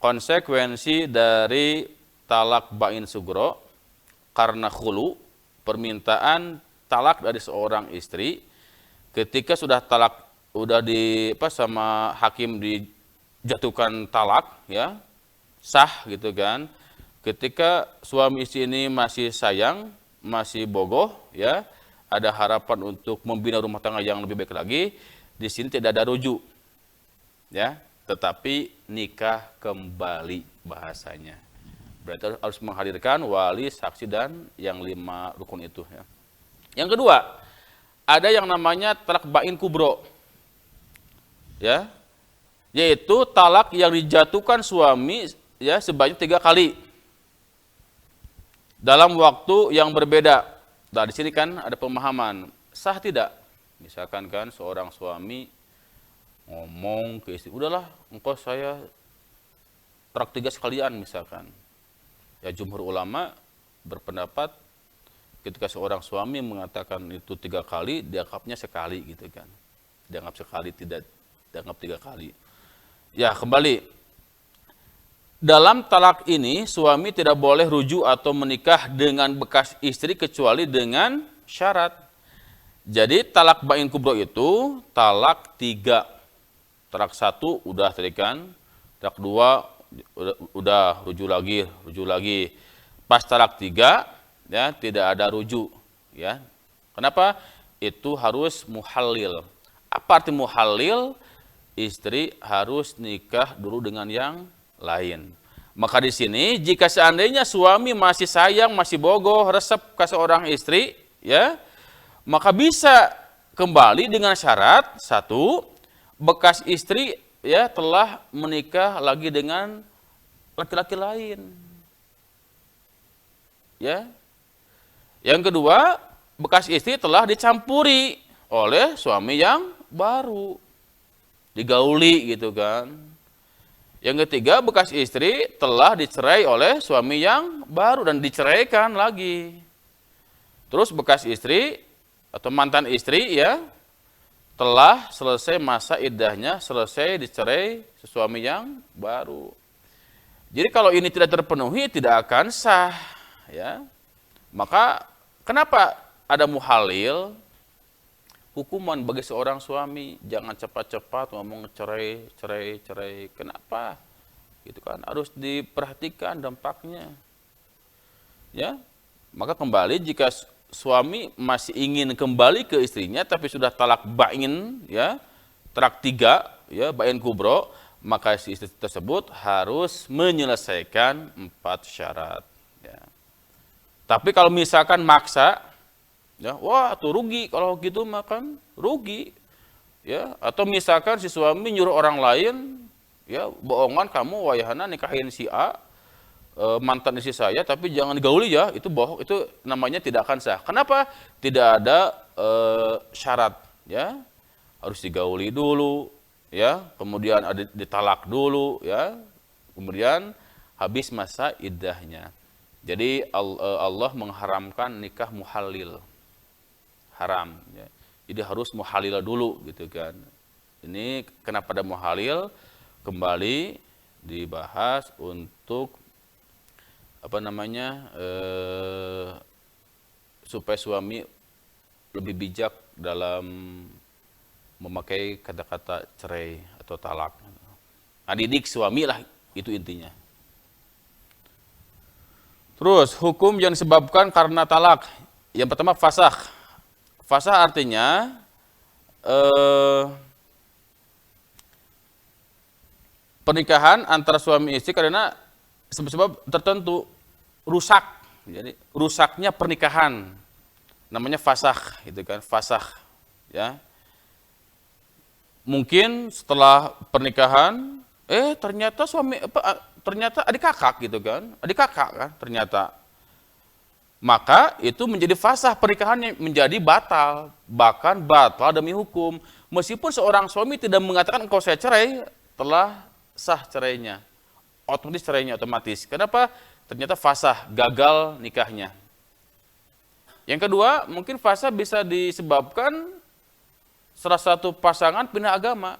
Konsekuensi dari talak ba'in sugro karena khulu, permintaan talak dari seorang istri ketika sudah talak sama hakim dijatuhkan talak ya, sah gitu kan. Ketika suami istri ini masih sayang, masih bogoh, ya, ada harapan untuk membina rumah tangga yang lebih baik lagi, di sini tidak ada rujuk, ya, tetapi nikah kembali bahasanya. Berarti harus menghadirkan wali, saksi, dan yang 5 rukun itu. Ya. Yang kedua, ada yang namanya talak ba'in kubro, ya, yaitu talak yang dijatuhkan suami ya sebanyak 3 kali. Dalam waktu yang berbeda. Nah, di sini kan ada pemahaman, sah tidak? Misalkan kan seorang suami ngomong ke istri, udahlah engkau saya talak 3 sekalian misalkan. Ya jumhur ulama berpendapat ketika seorang suami mengatakan itu 3 kali, dianggapnya sekali gitu kan. Dianggap sekali, tidak dianggap 3 kali. Ya kembali. Dalam talak ini, suami tidak boleh rujuk atau menikah dengan bekas istri kecuali dengan syarat. Jadi talak ba'in kubro itu talak 3. Talak 1 udah tadi kan, talak 2 udah rujuk lagi. Pas talak 3 ya tidak ada rujuk ya. Kenapa? Itu harus muhallil. Apa arti muhallil? Istri harus nikah dulu dengan yang lain. Maka di sini jika seandainya suami masih sayang, masih bogoh, resep ke seorang istri, ya, maka bisa kembali dengan syarat 1, bekas istri ya telah menikah lagi dengan laki-laki lain. Ya. Yang kedua, bekas istri telah dicampuri oleh suami yang baru. Digauli gitu kan. Yang ketiga, bekas istri telah dicerai oleh suami yang baru dan diceraikan lagi. Terus bekas istri atau mantan istri ya telah selesai masa iddahnya, selesai dicerai suami yang baru. Jadi kalau ini tidak terpenuhi tidak akan sah ya. Maka kenapa ada muhalil? Hukuman bagi seorang suami, jangan cepat-cepat ngomong cerai. Kenapa? Gitu kan, harus diperhatikan dampaknya. Ya. Maka kembali jika suami masih ingin kembali ke istrinya tapi sudah talak ba'in ya, talak 3 ya, ba'in kubro, maka si istri tersebut harus menyelesaikan 4 syarat ya. Tapi kalau misalkan maksa ya, wah tuh rugi kalau gitu makan rugi ya. Atau misalkan si suami nyuruh orang lain ya, bohongan kamu wayahana nikahin si A mantan istri saya tapi jangan digauli ya, itu bohong, itu namanya tidak akan sah. Kenapa? Tidak ada syarat ya, harus digauli dulu ya, kemudian ada ditalak dulu ya, kemudian habis masa iddahnya. Jadi Allah mengharamkan nikah muhallil, haram ya. Jadi harus muhalil dulu gitu kan. Ini kenapa ada muhalil? Kembali dibahas untuk apa namanya supaya suami lebih bijak dalam memakai kata-kata cerai atau talak. Nah, didik suami lah, itu intinya. Terus hukum yang disebabkan karena talak. Yang pertama fasakh. Fasakh artinya pernikahan antara suami istri karena sebab-sebab tertentu rusak. Jadi rusaknya pernikahan namanya fasakh, gitu kan, fasakh, ya. Mungkin setelah pernikahan ternyata ternyata adik kakak, gitu kan, adik kakak kan ternyata, maka itu menjadi fasakh, pernikahannya menjadi batal, bahkan batal demi hukum. Meskipun seorang suami tidak mengatakan engkau saya cerai, telah sah cerainya, otomatis cerainya otomatis. Kenapa? Ternyata fasakh, gagal nikahnya. Yang kedua, mungkin fasakh bisa disebabkan salah satu pasangan pindah agama,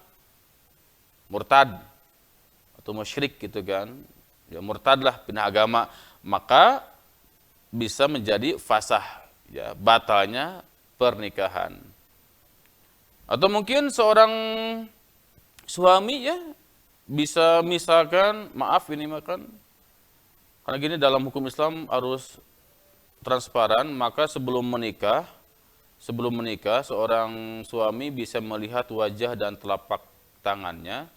murtad atau musyrik, gitu kan, ya murtad lah, pindah agama, maka bisa menjadi fasakh, ya batalnya pernikahan. Atau mungkin seorang suami ya bisa misalkan, maaf ini makan, karena gini dalam hukum Islam harus transparan, maka sebelum menikah seorang suami bisa melihat wajah dan telapak tangannya.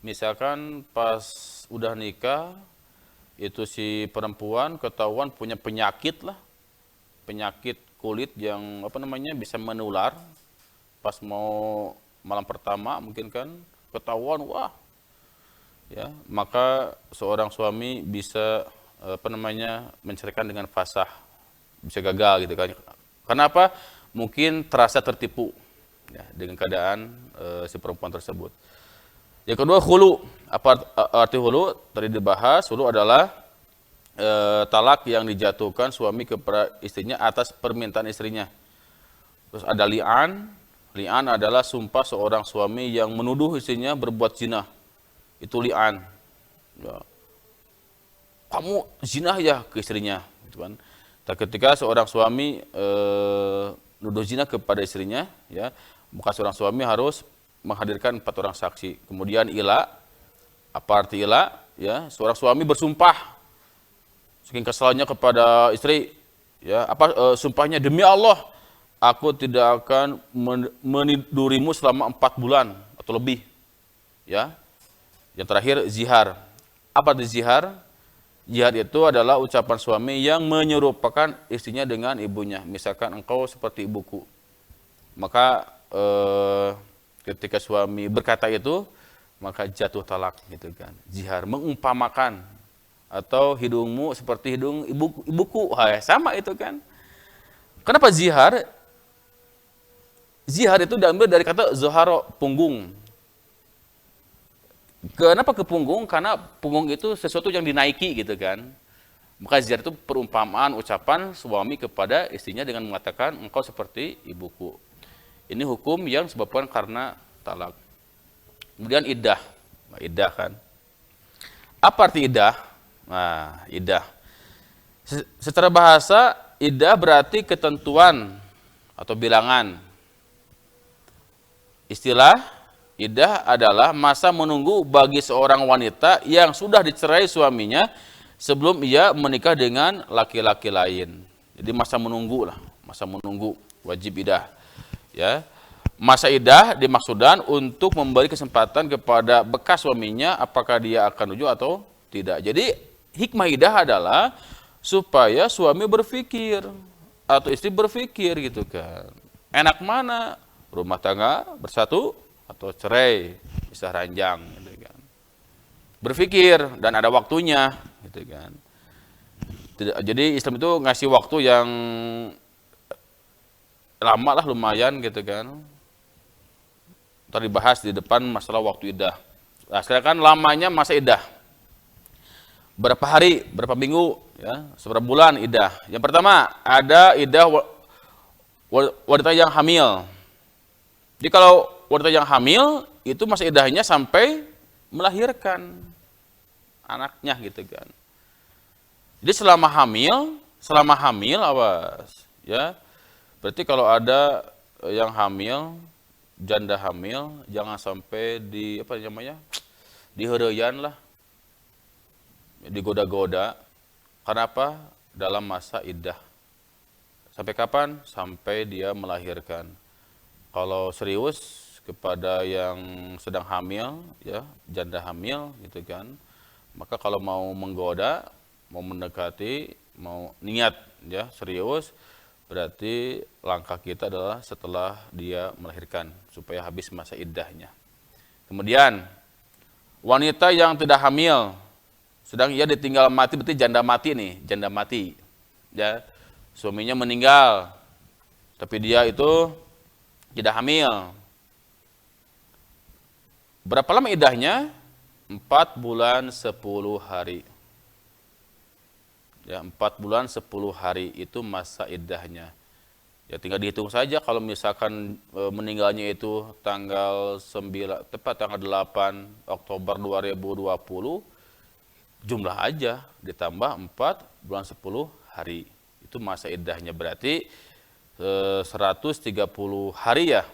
Misalkan pas udah nikah itu si perempuan ketahuan punya penyakit lah, penyakit kulit yang apa namanya bisa menular, pas mau malam pertama mungkin kan ketahuan, wah ya, maka seorang suami bisa apa namanya menceraikan dengan fasakh, bisa gagal, gitu kan. Kenapa? Mungkin terasa tertipu ya dengan keadaan si perempuan tersebut. Yang kedua, khulu. Apa arti khulu? Tadi dibahas, khulu adalah talak yang dijatuhkan suami kepada istrinya atas permintaan istrinya. Terus ada li'an. Li'an adalah sumpah seorang suami yang menuduh istrinya berbuat zina. Itu li'an. Ya. Kamu zina ya ke istrinya, gitu kan. Dan ketika seorang suami nuduh zina kepada istrinya, ya, maka seorang suami harus menghadirkan 4 orang saksi. Kemudian ila, apa arti ila? Ya, seorang suami bersumpah saking kesalnya kepada istri, ya, apa sumpahnya, demi Allah, aku tidak akan menidurimu selama 4 bulan atau lebih, ya. Yang terakhir zihar. Apa itu zihar? Zihar itu adalah ucapan suami yang menyerupakan istrinya dengan ibunya. Misalkan engkau seperti ibuku. Maka ketika suami berkata itu, maka jatuh talak, gitu kan. Zihar, mengumpamakan, atau hidungmu seperti hidung ibuku. Sama itu kan. Kenapa zihar? Zihar itu diambil dari kata zoharo, punggung. Kenapa ke punggung? Karena punggung itu sesuatu yang dinaiki, gitu kan. Maka zihar itu perumpamaan ucapan suami kepada istrinya dengan mengatakan engkau seperti ibuku. Ini hukum yang disebabkan karena talak. Kemudian iddah. Nah, iddah kan. Apa arti iddah? Nah, iddah. Secara bahasa, iddah berarti ketentuan atau bilangan. Istilah iddah adalah masa menunggu bagi seorang wanita yang sudah dicerai suaminya sebelum ia menikah dengan laki-laki lain. Jadi masa menunggu lah, masa menunggu wajib iddah. Ya. Masa iddah dimaksudkan untuk memberi kesempatan kepada bekas suaminya apakah dia akan rujuk atau tidak. Jadi hikmah iddah adalah supaya suami berpikir atau istri berpikir, gitu kan. Enak mana? Rumah tangga bersatu atau cerai, bisa ranjang, gitu kan. Berpikir dan ada waktunya, gitu kan. Jadi Islam itu ngasih waktu yang lama lah, lumayan, gitu kan. Tadi dibahas di depan masalah waktu iddah. Nah, sekarang kan lamanya masa iddah. Berapa hari, berapa minggu, ya, seberapa bulan iddah. Yang pertama, ada iddah wanita yang hamil. Jadi kalau wanita yang hamil, itu masa iddahnya sampai melahirkan. anaknya gitu kan. Jadi selama hamil awas ya. Berarti kalau ada yang hamil, janda hamil, jangan sampai di apa namanya? Diheureuyaan lah. Digoda-goda. Karena apa? Dalam masa iddah. Sampai kapan? Sampai dia melahirkan. Kalau serius kepada yang sedang hamil, ya, janda hamil gitu kan. Maka kalau mau menggoda, mau mendekati, mau niat ya serius, berarti langkah kita adalah setelah dia melahirkan supaya habis masa iddahnya. Kemudian wanita yang tidak hamil sedang ia ditinggal mati, berarti janda mati nih, janda mati. Ya. Suaminya meninggal. Tapi dia itu tidak hamil. Berapa lama iddahnya? 4 bulan 10 hari. Ya, 4 bulan 10 hari itu masa iddahnya. Ya tinggal dihitung saja kalau misalkan meninggalnya itu tanggal 9, tepat tanggal 8 Oktober 2020, jumlah aja ditambah 4 bulan 10 hari. Itu masa iddahnya, berarti 130 hari ya.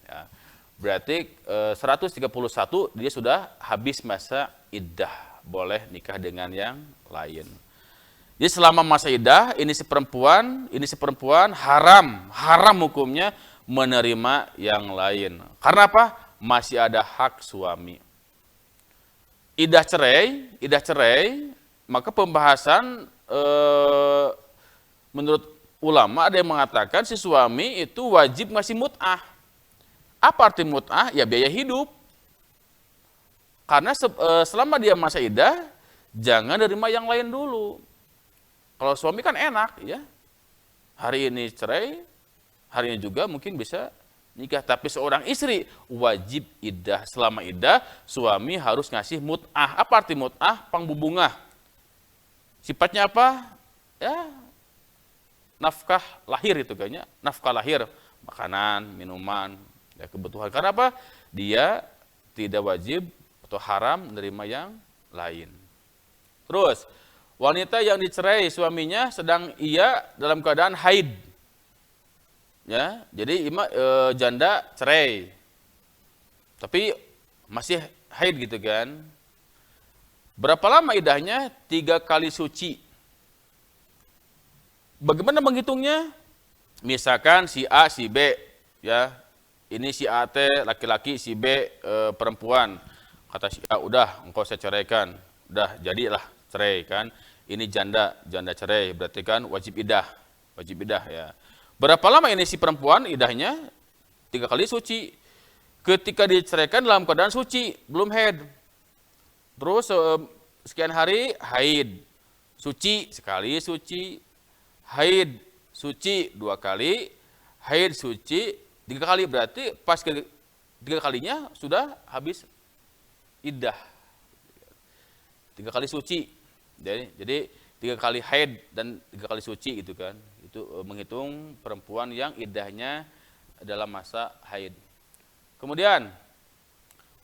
Ya. Berarti 131 dia sudah habis masa iddah, boleh nikah dengan yang lain. Jadi selama masa iddah, ini si perempuan haram hukumnya menerima yang lain. Karena apa? Masih ada hak suami. Iddah cerai, maka pembahasan menurut ulama ada yang mengatakan si suami itu wajib ngasih mut'ah. Apa arti mut'ah? Ya biaya hidup. Karena selama dia masa iddah, jangan nerima yang lain dulu. Kalau suami kan enak ya, hari ini cerai, hari ini juga mungkin bisa nikah. Tapi seorang istri wajib iddah. Selama iddah, suami harus ngasih mut'ah. Apa arti mut'ah? Pangbubungah. Sifatnya apa? Ya, nafkah lahir itu kayaknya. Nafkah lahir, makanan, minuman, ya, kebutuhan. Karena apa? Dia tidak wajib atau haram menerima yang lain. Terus, wanita yang dicerai suaminya sedang ia dalam keadaan haid. Ya, jadi janda cerai. Tapi masih haid gitu kan. Berapa lama iddahnya? 3 kali suci. Bagaimana menghitungnya? Misalkan si A, si B, ya. Ini si A teh laki-laki, si B perempuan. Kata si A, udah engkau saya ceraikan. Udah jadilah cerai kan. Ini janda cerai, berarti kan wajib iddah ya. Berapa lama ini si perempuan iddahnya? 3 kali suci. Ketika diceraikan dalam keadaan suci, belum haid. Terus sekian hari haid, suci sekali, suci, haid, suci 2 kali, haid, suci 3 kali, berarti pas 3 kalinya sudah habis iddah. 3 kali suci. Jadi 3 kali haid dan 3 kali suci gitu kan. Itu menghitung perempuan yang iddahnya dalam masa haid. Kemudian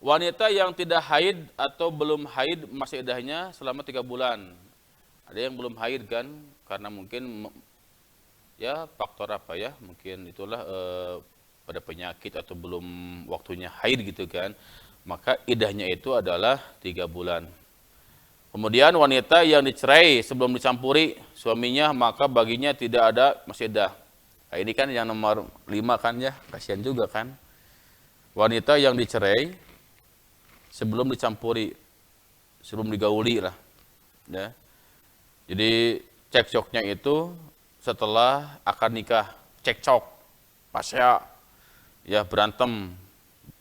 wanita yang tidak haid atau belum haid masa iddahnya selama 3 bulan. Ada yang belum haid kan karena mungkin ya faktor apa ya? Mungkin itulah pada penyakit atau belum waktunya haid gitu kan. Maka iddahnya itu adalah 3 bulan. Kemudian wanita yang dicerai sebelum dicampuri suaminya, maka baginya tidak ada masih iddah. Nah, ini kan yang nomor 5 kan ya, kasihan juga kan. Wanita yang dicerai sebelum dicampuri, sebelum digauli lah. Ya. Jadi cekcoknya itu setelah akad nikah, cekcok, pasya, ya berantem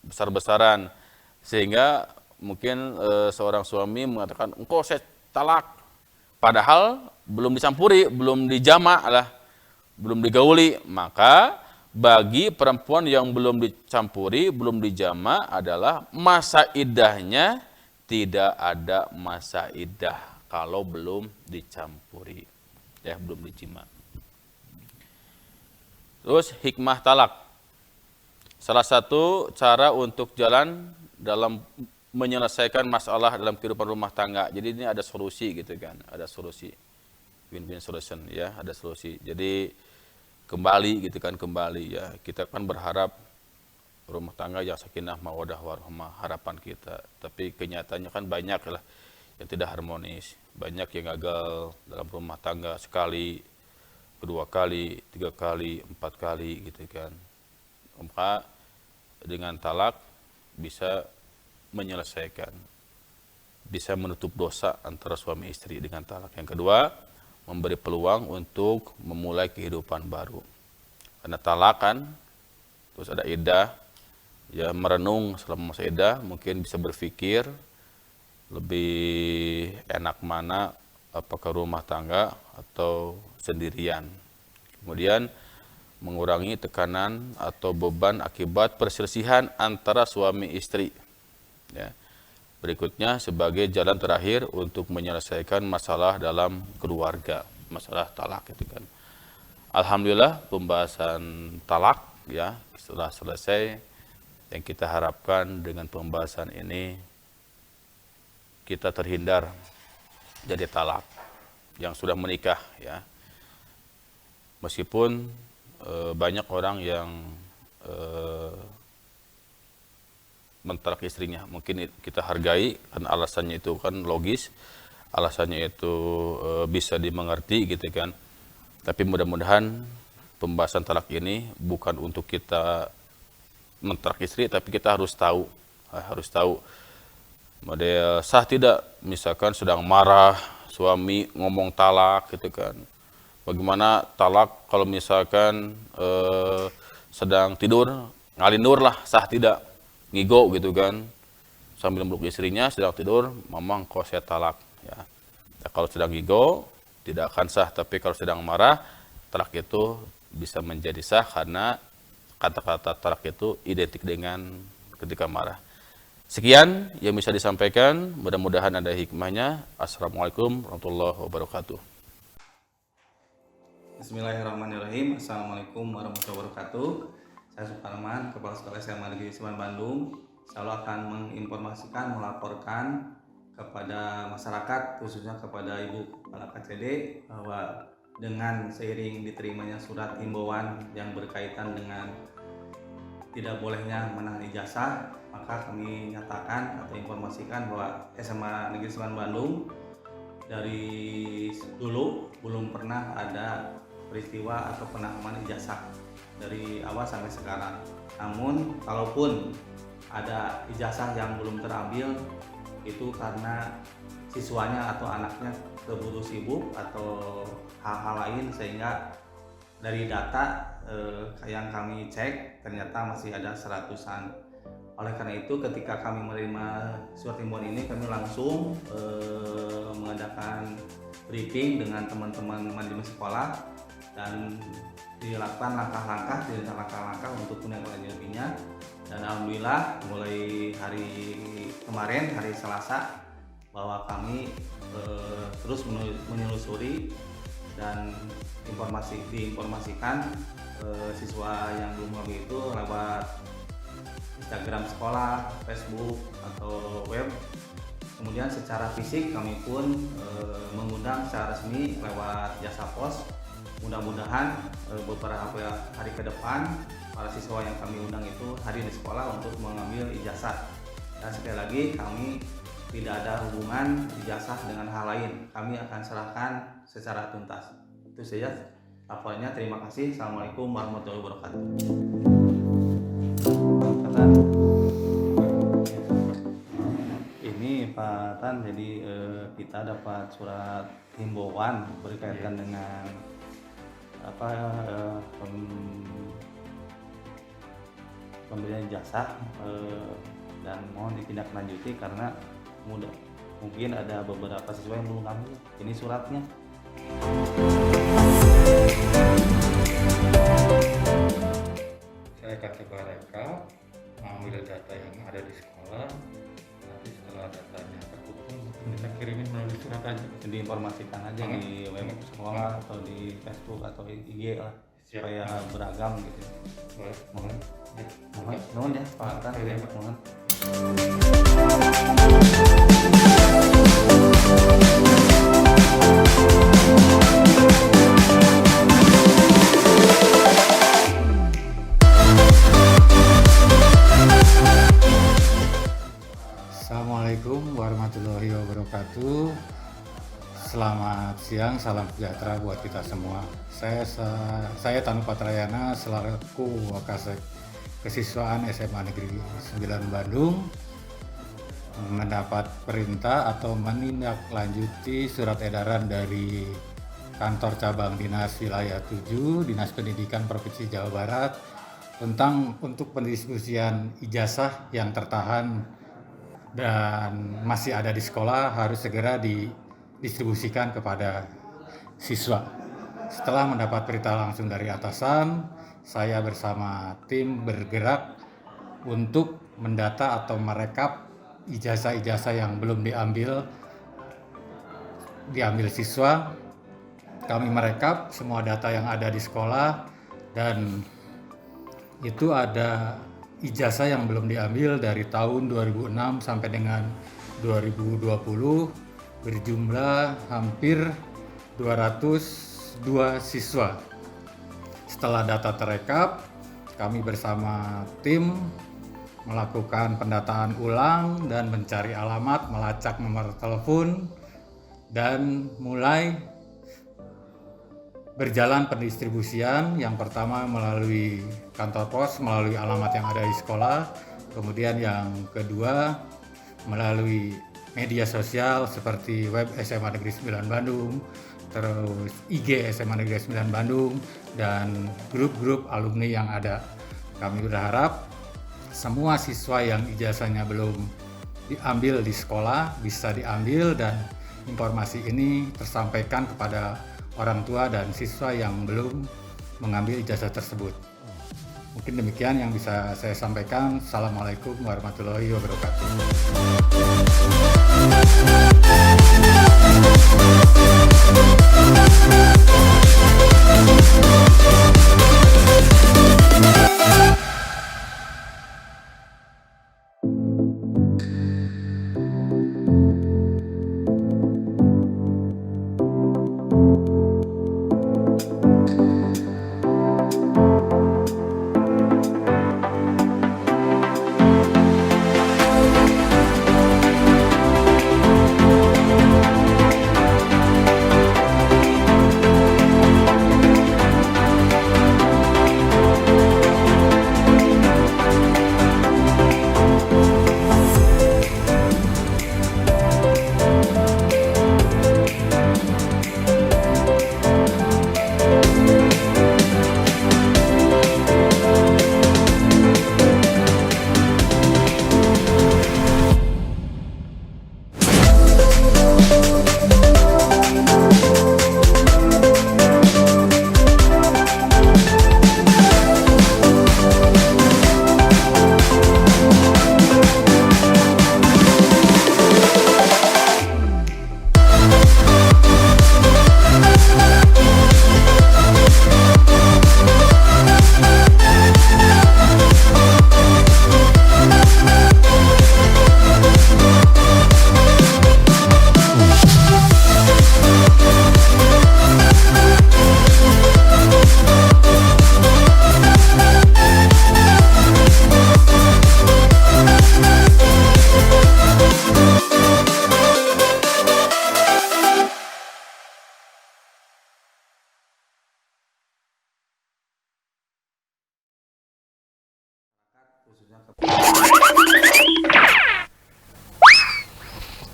besar-besaran, sehingga mungkin seorang suami mengatakan, engkau saya talak. Padahal belum dicampuri, belum dijama lah, belum digauli. Maka bagi perempuan yang belum dicampuri, belum dijama adalah masa iddahnya tidak ada masa iddah kalau belum dicampuri, ya belum dijima. Terus hikmah talak. Salah satu cara untuk jalan dalam menyelesaikan masalah dalam kehidupan rumah tangga. Jadi ini ada solusi gitu kan, ada solusi, win-win solution ya, ada solusi. Jadi kembali gitu kan, kembali ya. Kita kan berharap rumah tangga yang sakinah mawaddah warahmah, harapan kita. Tapi kenyataannya kan banyak lah yang tidak harmonis, banyak yang gagal dalam rumah tangga sekali, kedua kali, 3 kali, 4 kali gitu kan. Maka dengan talak bisa menyelesaikan, bisa menutup dosa antara suami istri dengan talak. Yang kedua, memberi peluang untuk memulai kehidupan baru. Karena talak kan, terus ada iddah, ya merenung selama masa iddah, mungkin bisa berpikir lebih enak mana, apakah rumah tangga atau sendirian. Kemudian mengurangi tekanan atau beban akibat perselisihan antara suami istri. Ya. Berikutnya sebagai jalan terakhir untuk menyelesaikan masalah dalam keluarga, masalah talak itu kan. Alhamdulillah pembahasan talak ya setelah selesai, yang kita harapkan dengan pembahasan ini kita terhindar dari talak yang sudah menikah ya. Meskipun banyak orang yang mentalak istrinya, mungkin kita hargai karena alasannya itu kan logis, alasannya itu bisa dimengerti gitu kan. Tapi mudah-mudahan pembahasan talak ini bukan untuk kita mentalak istri, tapi kita harus tahu model sah tidak, misalkan sedang marah suami ngomong talak gitu kan. Bagaimana talak kalau misalkan sedang tidur ngalindur lah, sah tidak, ngigo gitu kan, sambil meluk istrinya sedang tidur, mama engkau saya talak ya. Ya, kalau sedang ngigo tidak akan sah, tapi kalau sedang marah talak itu bisa menjadi sah karena kata-kata talak itu identik dengan ketika marah. Sekian yang bisa disampaikan, mudah-mudahan ada hikmahnya. Assalamualaikum warahmatullahi wabarakatuh. Bismillahirrahmanirrahim. Assalamualaikum warahmatullahi wabarakatuh. Saya Suparman, Kepala Sekolah SMA Negeri Seman Bandung, selalu akan menginformasikan, melaporkan kepada masyarakat, khususnya kepada Ibu Kepala KCD, bahwa dengan seiring diterimanya surat himbauan yang berkaitan dengan tidak bolehnya menahan ijazah, maka kami nyatakan atau informasikan bahwa SMA Negeri Seman Bandung dari dulu belum pernah ada peristiwa atau penahanan ijazah dari awal sampai sekarang. Namun kalaupun ada ijazah yang belum terambil, itu karena siswanya atau anaknya keburu sibuk atau hal-hal lain, sehingga dari data yang kami cek ternyata masih ada 100-an. Oleh karena itu ketika kami menerima surat himbauan ini, kami langsung mengadakan briefing dengan teman-teman manajemen sekolah dan dilakukan langkah-langkah untuk menindaklanjutinya. Dan alhamdulillah mulai hari kemarin, hari Selasa, bahwa kami terus menelusuri dan diinformasikan siswa yang belum mengambil itu lewat Instagram sekolah, Facebook atau web. Kemudian secara fisik kami pun mengundang secara resmi lewat jasa pos. Mudah-mudahan beberapa hari ke depan para siswa yang kami undang itu hadir di sekolah untuk mengambil ijazah. Dan sekali lagi kami tidak ada hubungan ijazah dengan hal lain. Kami akan serahkan secara tuntas. Itu saja laporannya. Terima kasih. Assalamualaikum warahmatullahi wabarakatuh. Ini Pak Tan, jadi kita dapat surat himbauan berkaitan dengan pemberian jasa dan mohon ditindaklanjuti karena mungkin ada beberapa siswa yang belum ngambil. Ini suratnya. Saya akan coba rekap, mengambil data yang ada di sekolah. Nanti setelah datanya terkumpul, kita kirimin melalui surat aja. Diinformasikan aja di web sekolah atau di Facebook atau IG lah, supaya beragam gitu. Boleh. Mohon ya Pak Tan, mohon. Assalamualaikum warahmatullahi wabarakatuh. Selamat siang, salam sejahtera buat kita semua. Saya Tanu Patrayana selaku Wakasek Kesiswaan SMA Negeri 9 Bandung mendapat perintah atau menindaklanjuti surat edaran dari Kantor Cabang Dinas Wilayah 7 Dinas Pendidikan Provinsi Jawa Barat tentang untuk pendistribusian ijazah yang tertahan dan masih ada di sekolah harus segera didistribusikan kepada siswa. Setelah mendapat perintah langsung dari atasan, saya bersama tim bergerak untuk mendata atau merekap ijazah-ijazah yang belum diambil siswa. Kami merekap semua data yang ada di sekolah dan itu ada ijazah yang belum diambil dari tahun 2006 sampai dengan 2020 berjumlah hampir 202 siswa. Setelah data terekap, kami bersama tim melakukan pendataan ulang dan mencari alamat, melacak nomor telepon dan mulai berjalan pendistribusian. Yang pertama melalui kantor pos, melalui alamat yang ada di sekolah. Kemudian yang kedua melalui media sosial seperti web SMA Negeri 9 Bandung, terus IG SMA Negeri 9 Bandung, dan grup-grup alumni yang ada. Kami berharap semua siswa yang ijazahnya belum diambil di sekolah bisa diambil dan informasi ini tersampaikan kepada orang tua dan siswa yang belum mengambil ijazah tersebut. Mungkin demikian yang bisa saya sampaikan. Assalamualaikum warahmatullahi wabarakatuh.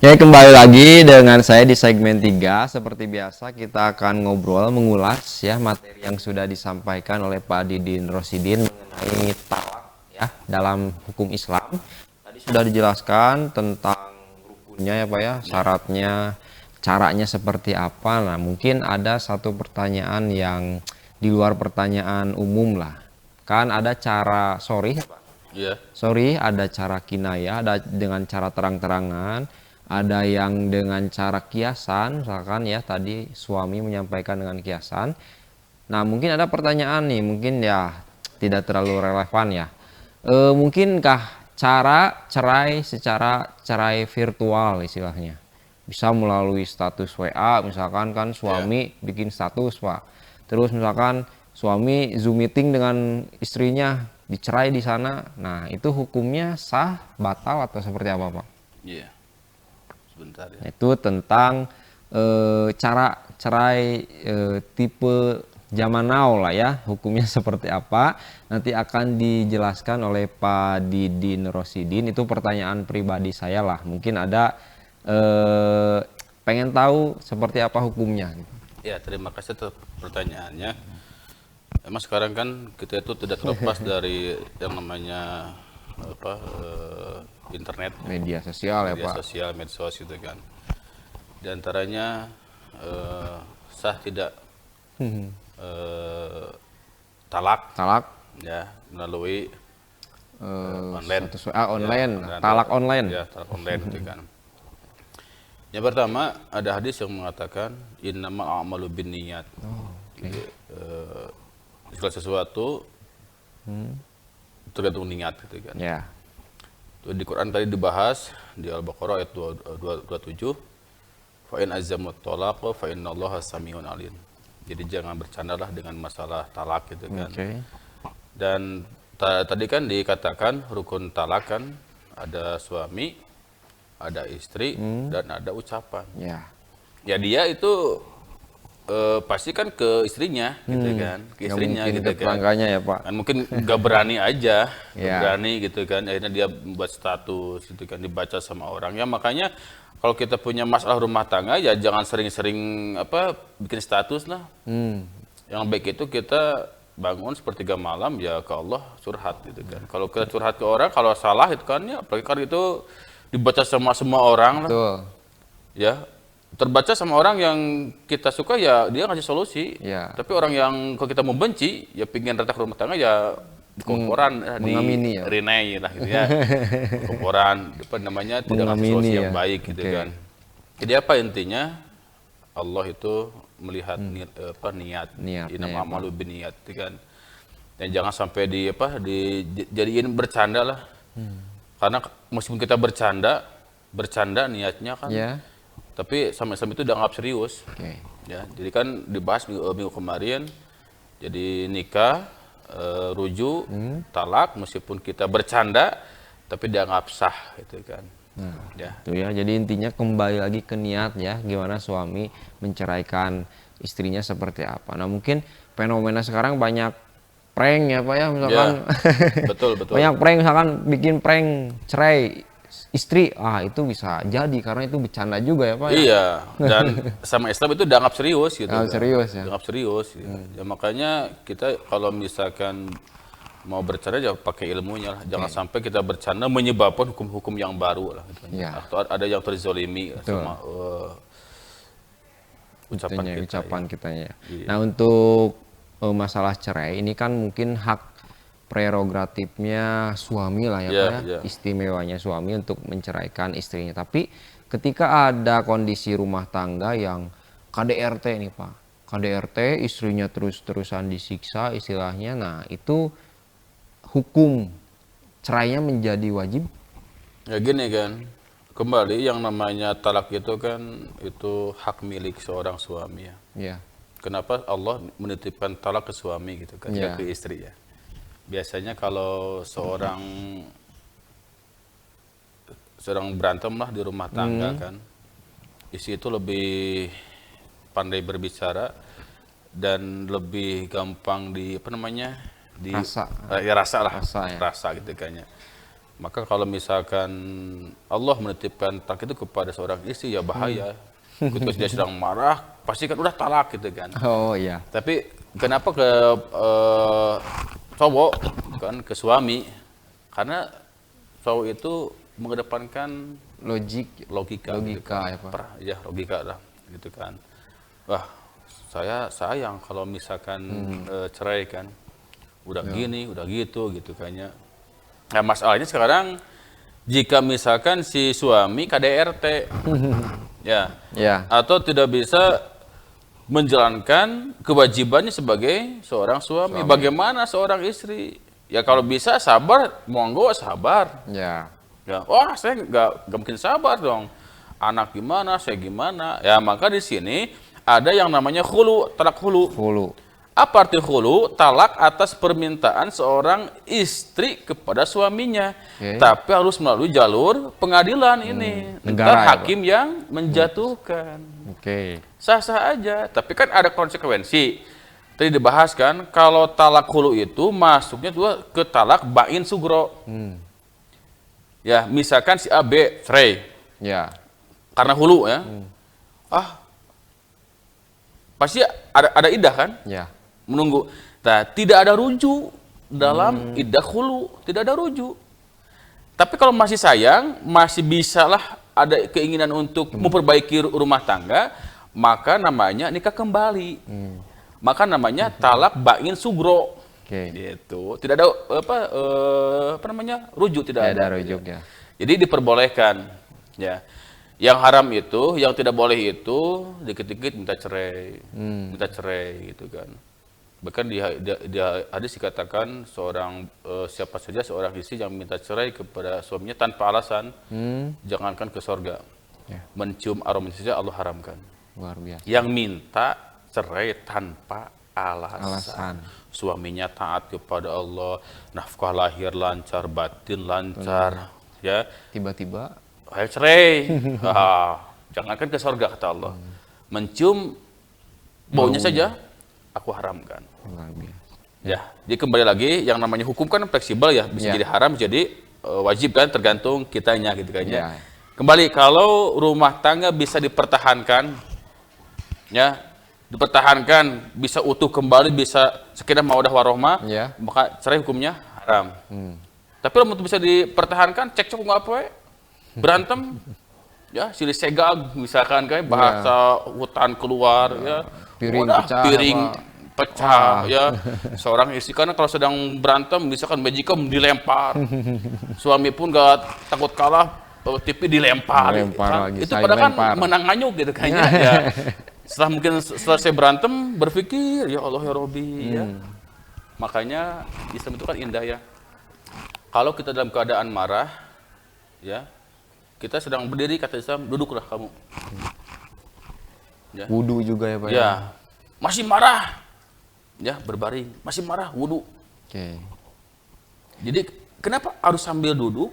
Ya, kembali lagi dengan saya di segmen 3. Seperti biasa kita akan ngobrol, mengulas ya materi yang sudah disampaikan oleh Pak Didin Rosidin mengenai talak ya dalam hukum Islam. Tadi sudah dijelaskan tentang rukunnya ya Pak ya, syaratnya, caranya seperti apa. Nah, mungkin ada satu pertanyaan yang di luar pertanyaan umum lah. Kan ada cara sorry Pak. Iya. Sorry, ada cara kinayah, ada dengan cara terang-terangan. Ada yang dengan cara kiasan, misalkan ya tadi suami menyampaikan dengan kiasan. Nah, mungkin ada pertanyaan nih, mungkin ya tidak terlalu relevan ya. Mungkinkah cara cerai secara cerai virtual istilahnya. Bisa melalui status WA, misalkan kan suami bikin status, Pak. Terus misalkan suami Zoom meeting dengan istrinya, dicerai di sana. Nah, itu hukumnya sah, batal atau seperti apa, Pak? Iya. Sebentar ya. Itu tentang cara cerai tipe zaman now lah ya, hukumnya seperti apa. Nanti akan dijelaskan oleh Pak Didin Rosidin. Itu pertanyaan pribadi saya lah. Mungkin ada pengen tahu seperti apa hukumnya. Ya, terima kasih atas pertanyaannya. Emang sekarang kan kita itu tidak terlepas dari yang namanya internet, Media sosial ya, media Pak. sosial, medsos gitu kan. Di antaranya sah tidak talak Talak ya melalui online. status WA online, Ya, talak online. Ya, talak online gitu kan. Yang pertama ada hadis yang mengatakan innamal a'malu binniyat. Jadi, segala sesuatu tergantung niat gitu kan. Ya. Itu di Quran tadi dibahas di Al-Baqarah ayat 27. Fa in azamut talaq fa innallaha samiun alim. Jadi jangan bercandalah dengan masalah talak gitu kan. Oke. Dan tadi kan dikatakan rukun talak kan ada suami, ada istri dan ada ucapan. Ya. Ya dia itu pasti kan ke istrinya gitu kan, ke Nggak istrinya mungkin gitu ke kan. tetangganya ya, Pak. Kan mungkin nggak berani aja, nggak Ya. berani gitu kan. Akhirnya dia buat status gitu kan, dibaca sama orang. Ya makanya kalau kita punya masalah rumah tangga ya jangan sering-sering bikin status lah. Yang baik itu kita bangun sepertiga malam ya ke Allah curhat gitu kan. Kalau kita curhat ke orang kalau salah itu kan ya apalagi kalau itu dibaca sama semua orang lah. Betul. Ya terbaca sama orang yang kita suka ya dia ngasih solusi. Ya. Tapi orang yang kalau kita mau benci ya pingin retak rumah tangga ya di komporan mengamini di ya. renai lah gitu ya. Komporan apa namanya tidak ngasih Mengamini solusi ya. yang baik gitu Oke. kan. Jadi apa intinya Allah itu melihat niat Niatnya inam ya, amalu binniat gitu kan. Dan jangan sampai dijadiin bercanda lah. Karena meskipun kita bercanda niatnya kan Ya. tapi sama Islam itu dianggap serius. Oke. Ya, jadi kan dibahas minggu kemarin. Jadi nikah, rujuk, talak meskipun kita bercanda tapi dianggap sah gitu kan. Ya. Itu ya. Jadi intinya kembali lagi ke niat ya, gimana suami menceraikan istrinya seperti apa. Nah, mungkin fenomena sekarang banyak prank ya, Pak ya, misalkan. Betul. Banyak prank, misalkan bikin prank cerai istri, itu bisa jadi karena itu bercanda juga ya, Pak ya. Iya, dan sama Islam itu dianggap serius gitu. Dianggap serius ya. Dianggap serius. Gitu. Ya makanya kita kalau misalkan mau bercanda ya pakai ilmunya lah. Jangan sampai kita bercanda menyebabkan hukum-hukum yang baru lah. Gitu. Iya. Atau ada yang terzolimi sama ucapan kita. kitanya. Iya. Nah, untuk masalah cerai ini kan mungkin hak prerogatifnya suami lah ya, Iya, Pak ya. iya. Istimewanya suami untuk menceraikan istrinya. Tapi ketika ada kondisi rumah tangga yang KDRT nih, Pak. KDRT istrinya terus-terusan disiksa istilahnya. Nah, itu hukum cerainya menjadi wajib. Ya gini kan, kembali yang namanya talak itu kan itu hak milik seorang suami ya. Ya. Kenapa Allah menitipkan talak ke suami gitu kan, Ya. ke istri ya. Biasanya kalau seorang berantem lah di rumah tangga kan, istri itu lebih pandai berbicara dan lebih gampang Rasa. rasa lah, Rasa, ya. rasa gitu kayaknya. Maka kalau misalkan Allah menitipkan talak itu kepada seorang istri ya bahaya. Ketika dia sedang marah, pasti kan udah talak gitu kan. Oh iya. Tapi kenapa ke cowok kan ke suami? Karena cowok itu mengedepankan logika gitu kan. ya, Pak. Ya logika lah gitu kan. Wah, saya sayang kalau misalkan cerai kan. Udah gini, udah gitu kayaknya. Nah, masalahnya sekarang jika misalkan si suami KDRT ya. Atau tidak bisa menjalankan kewajibannya sebagai seorang suami. Bagaimana seorang istri Ya kalau bisa sabar, monggo sabar. Ya. Ya, wah saya nggak mungkin sabar dong. Anak gimana, saya gimana. Ya maka di sini ada yang namanya khulu, talak khulu. Hulu. Apa arti khulu? Talak atas permintaan seorang istri kepada suaminya. Oke. Tapi harus melalui jalur pengadilan ini. Negara Ntar ya, hakim yang menjatuhkan. Oke. Sah-sah aja. Tapi kan ada konsekuensi. Tadi dibahas kan, kalau talak hulu itu masuknya juga ke talak bain sugro. Ya, misalkan si A, B, cerai. Ya. Karena hulu ya. Pasti ada idah kan? Ya. Menunggu. Nah, tidak ada rujuk dalam idah hulu. Tidak ada rujuk. Tapi kalau masih sayang, masih bisalah ada keinginan untuk memperbaiki rumah tangga, maka namanya nikah kembali. Maka namanya talak bain sugro. Oke. Gitu. Tidak ada apa namanya? Rujuk tidak Ada rujuk ya. Jadi diperbolehkan ya. Yang haram itu, yang tidak boleh itu dikit-dikit minta cerai. Minta cerai gitu kan. Bahkan di hadis dikatakan siapa saja seorang istri yang minta cerai kepada suaminya tanpa alasan, jangankan ke sorga. Ya. Mencium aroma saja Allah haramkan. Luar biasa. Yang minta cerai tanpa alasan. Alasan. Suaminya taat kepada Allah, nafkah lahir lancar, batin lancar, ya. Tiba-tiba. Ayo cerai. Jangankan ke sorga kata Allah. Mencium baunya saja aku haramkan. Luar biasa. Ya, jadi kembali lagi yang namanya hukum kan fleksibel ya, bisa Ya. jadi haram, jadi wajib kan tergantung kitanya gitu kan ya. Ya. Kembali kalau rumah tangga bisa dipertahankan ya, dipertahankan bisa utuh kembali, bisa sakinah mawaddah warohmah, Ya. maka cerai hukumnya haram. Tapi kalau bisa dipertahankan, cekcok nggak apa ya, berantem, ya silih segag misalkan kayak bahasa hutan keluar ya, Piring udah, pecah, piring apa. pecah ya, seorang istri kan kalau sedang berantem misalkan magicom dilempar, suami pun nggak takut kalah, TV dilempar, Dilempar kan? lagi, Itu saling padahal kan lempar. menang nganyuk gitu kayaknya ya. Setelah mungkin selesai berantem berpikir ya Allah ya Robi ya. Makanya Islam itu kan indah ya. Kalau kita dalam keadaan marah ya, kita sedang berdiri kata Islam, duduklah kamu. Ya. Wudu juga ya Pak. Ya. Masih marah. Ya, berbaring. Masih marah, wudu. Oke. Jadi kenapa harus sambil duduk?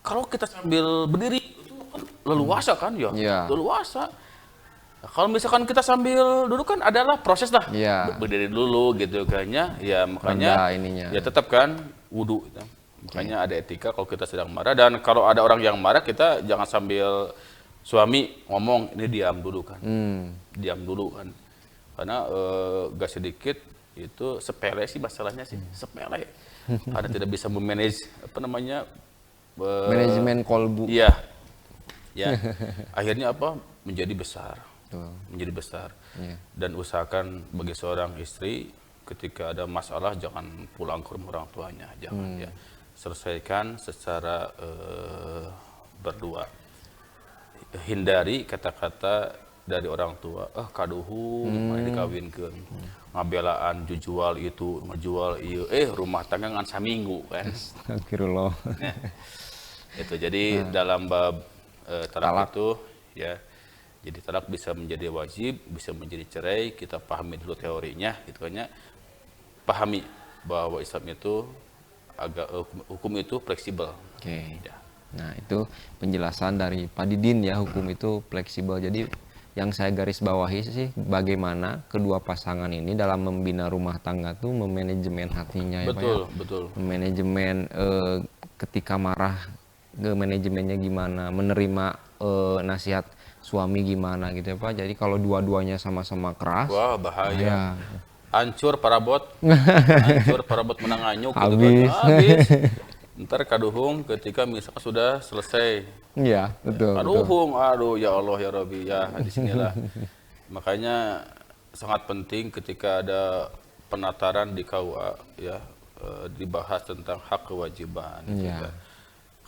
Kalau kita sambil berdiri itu kan leluasa kan ya? Iya. Leluasa. Nah, kalau misalkan kita sambil duduk kan adalah proses lah. Iya. Berdiri dulu gitu kayaknya. Ya makanya Rendah ininya. ya tetap kan wudu gitu. Makanya ada etika kalau kita sedang marah, dan kalau ada orang yang marah kita jangan sambil suami ngomong, ini diam dulu kan. Diam dulu kan. Karena gak sedikit itu sepele sih masalahnya sih, sepele. Karena tidak bisa memanage apa namanya Manajemen kolbu. iya. Ya. Akhirnya apa? Menjadi besar. Betul. Menjadi besar. Iya. Dan usahakan bagi seorang istri ketika ada masalah jangan pulang ke rumah orang tuanya, jangan ya. Selesaikan secara berdua. Hindari kata-kata dari orang tua, kaduhu, mana dikawinkeun. Ngabelaan jujual itu, ngejual ieu, rumah tangga ngan saminggu kan. Astagfirullah. Itu jadi dalam bab talak Talak. itu ya. Jadi talak bisa menjadi wajib, bisa menjadi cerai, kita pahami dulu teorinya gitu kan ya. Pahami bahwa Islam itu hukum itu fleksibel. Oke. Ya. Nah, itu penjelasan dari Pak Didin ya, hukum itu fleksibel. Jadi yang saya garis bawahi sih bagaimana kedua pasangan ini dalam membina rumah tangga tuh memanajemen hatinya ya Pak ya. Betul, betul. Manajemen ketika marah, manajemennya gimana, menerima nasihat suami gimana gitu ya Pak. Jadi kalau dua-duanya sama-sama keras, Wah, bahaya. ya Hancur parabot. Hancur parabot menang anyuk gitu kan. Habis. Habis. Ntar kaduhung ketika misalkan sudah selesai. iya betul. betul. Kaduhung, aduh ya Allah ya Rabbi ya, di sinilah. Makanya sangat penting ketika ada penataran di KUA ya, dibahas tentang hak kewajiban gitu Iya. kan.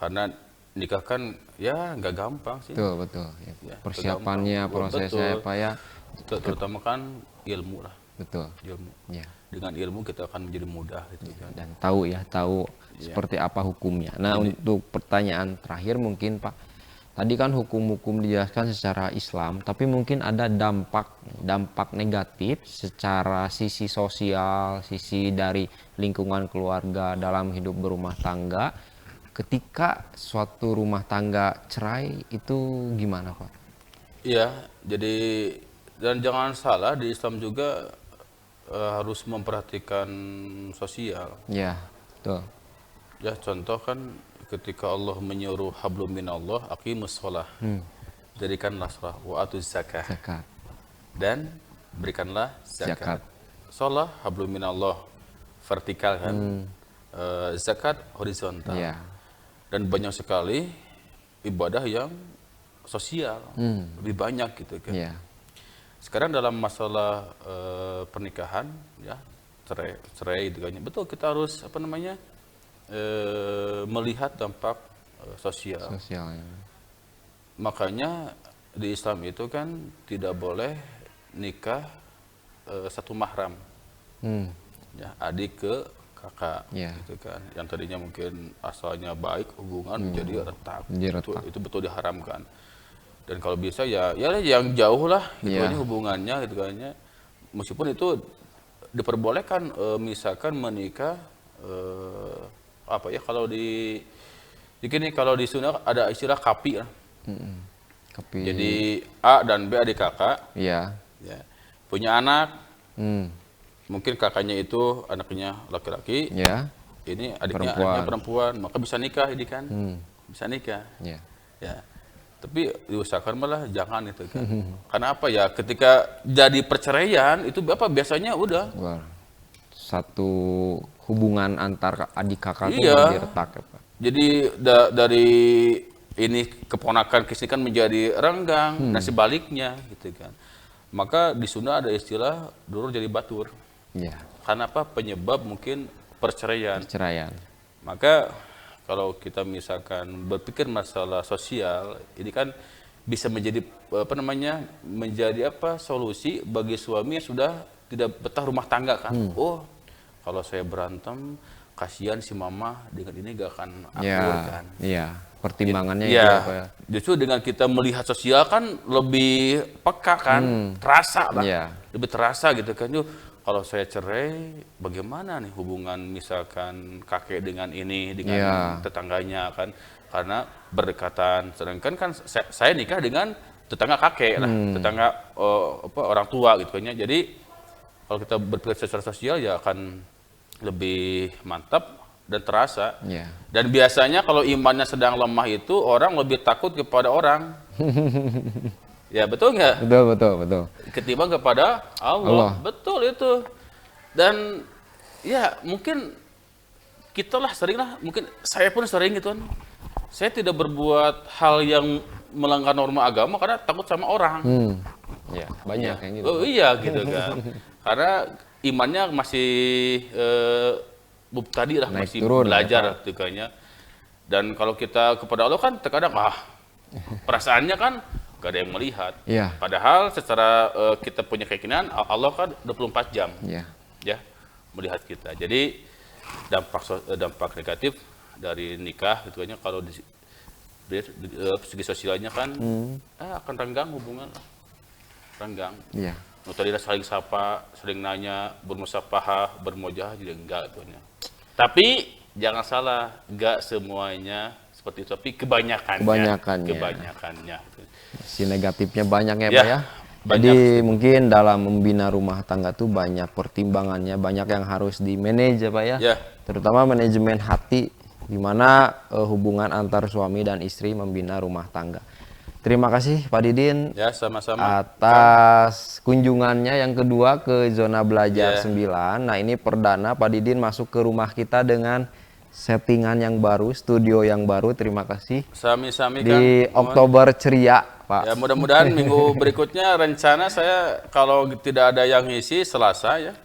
Karena nikah kan ya nggak gampang sih. Betul. Ya. Ya, Persiapannya, betul. prosesnya ya Pak ya. Terutama kan ilmu lah. Betul. Ilmu. Ya. Dengan ilmu kita akan menjadi mudah gitu kan. Dan tahu seperti apa hukumnya. Nah, untuk pertanyaan terakhir mungkin Pak, tadi kan hukum-hukum dijelaskan secara Islam, tapi mungkin ada dampak negatif secara sisi sosial, sisi dari lingkungan keluarga dalam hidup berumah tangga. Ketika suatu rumah tangga cerai itu gimana Pak? Iya, jadi dan jangan salah di Islam juga harus memperhatikan sosial. Ya, betul. Ya, contoh kan ketika Allah menyuruh hablum minallah aqimus shalah. Jadikanlah salat wa atuz zakah. Zakat. Dan berikanlah Zakat. zakat. Shalah hablum minallah vertikal kan. Zakat horizontal. Ya. Dan banyak sekali ibadah yang sosial. Lebih banyak gitu kan. Ya. Sekarang dalam masalah pernikahan ya cerai gitu kan. Betul kita harus melihat dampak sosial. Sosialnya. Makanya di Islam itu kan tidak boleh nikah satu mahram. Ya, adik ke kakak gitu kan. Yang tadinya mungkin asalnya baik hubungan menjadi retak. Itu betul diharamkan. Dan kalau bisa ya yang jauh lah gitu kan hubungannya gitu kan. Meskipun itu diperbolehkan misalkan menikah kalau di kalau di Sunda ada istilah kapi lah. Kapi. Jadi A dan B adik kakak. Iya. Ya. Punya anak. Mungkin kakaknya itu anaknya laki-laki. Ya. Ini adiknya perempuan, maka bisa nikah ini kan. Bisa nikah. Ya. Ya. Tapi diusahakan malah jangan itu kan. Karena apa ya? Ketika jadi perceraian itu biasanya udah satu hubungan antar adik kakak itu iya. menjadi retak ya Pak. Jadi dari ini keponakan ke sini kan menjadi renggang dan sebaliknya gitu kan. Maka di Sunda ada istilah dulu jadi batur. Iya. Karena apa? Penyebab mungkin perceraian. Maka kalau kita misalkan berpikir masalah sosial, ini kan bisa menjadi menjadi solusi bagi suami yang sudah tidak betah rumah tangga kan. Oh, kalau saya berantem, kasihan si mama dengan ini gak akan akur kan. Iya, pertimbangannya itu apa ya? Justru dengan kita melihat sosial kan lebih peka kan, terasa lah. Lebih terasa gitu kan. Kalau saya cerai, bagaimana nih hubungan misalkan kakek dengan ini, dengan tetangganya kan? Karena berdekatan. Sedangkan kan saya nikah dengan tetangga kakek lah, tetangga orang tua gitu kan. Jadi kalau kita berpikir secara sosial ya akan lebih mantap dan terasa. Dan biasanya kalau imannya sedang lemah itu orang lebih takut kepada orang. Ya betul nggak? Betul. Ketimbang kepada Allah. Betul itu. Dan ya mungkin mungkin saya pun sering gitu kan. Saya tidak berbuat hal yang melanggar norma agama karena takut sama orang. Ya, banyak yang gitu. Oh iya gitu kan. Karena imannya masih tadi lah, masih turun, belajar gitu kayaknya. Dan kalau kita kepada Allah kan terkadang perasaannya kan gak ada yang melihat. Padahal secara kita punya keyakinan Allah kan 24 jam ya melihat kita. Jadi dampak negatif dari nikah gitu kan kalau di segi sosialnya kan akan renggang hubungan. Renggang. Tadinya saling sapa, saling nanya, bermusafahah, bermojah jadi enggak gitu. Tapi jangan salah, enggak semuanya seperti itu, tapi kebanyakannya. Si negatifnya banyak ya Pak ya. Jadi mungkin dalam membina rumah tangga tuh banyak pertimbangannya, banyak yang harus di-manage ya Pak ya. Terutama manajemen hati, di mana hubungan antar suami dan istri membina rumah tangga. Terima kasih Pak Didin sama-sama atas kunjungannya yang kedua ke Zona Belajar 9. Nah ini perdana Pak Didin masuk ke rumah kita dengan settingan yang baru, studio yang baru. Terima kasih. Sami-sami di Oktober ceria Pak. Ya mudah-mudahan minggu berikutnya rencana saya kalau tidak ada yang ngisi Selasa ya.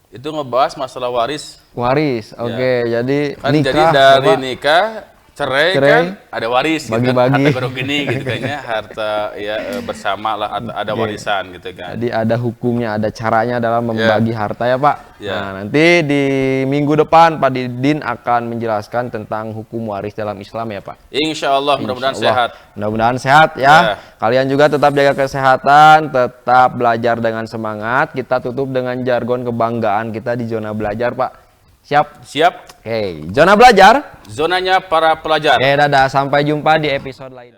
Itu ngebahas masalah waris. Jadi kan nikah. Jadi dari nikah cerai kan ada waris gitu. Bagi-bagi. Harta gini gitu kayaknya, harta ya bersama lah, ada warisan gitu kan. Jadi ada hukumnya, ada caranya dalam membagi harta ya Pak. Ya. Nah, nanti di minggu depan Pak Didin akan menjelaskan tentang hukum waris dalam Islam ya Pak. Insya Allah, mudah-mudahan Insya Allah. sehat. Mudah-mudahan sehat ya. Kalian juga tetap jaga kesehatan, tetap belajar dengan semangat. Kita tutup dengan jargon kebanggaan kita di zona belajar Pak. Siap? Siap. Oke, zona belajar. Zonanya para pelajar. Oke, dadah. Sampai jumpa di episode lain.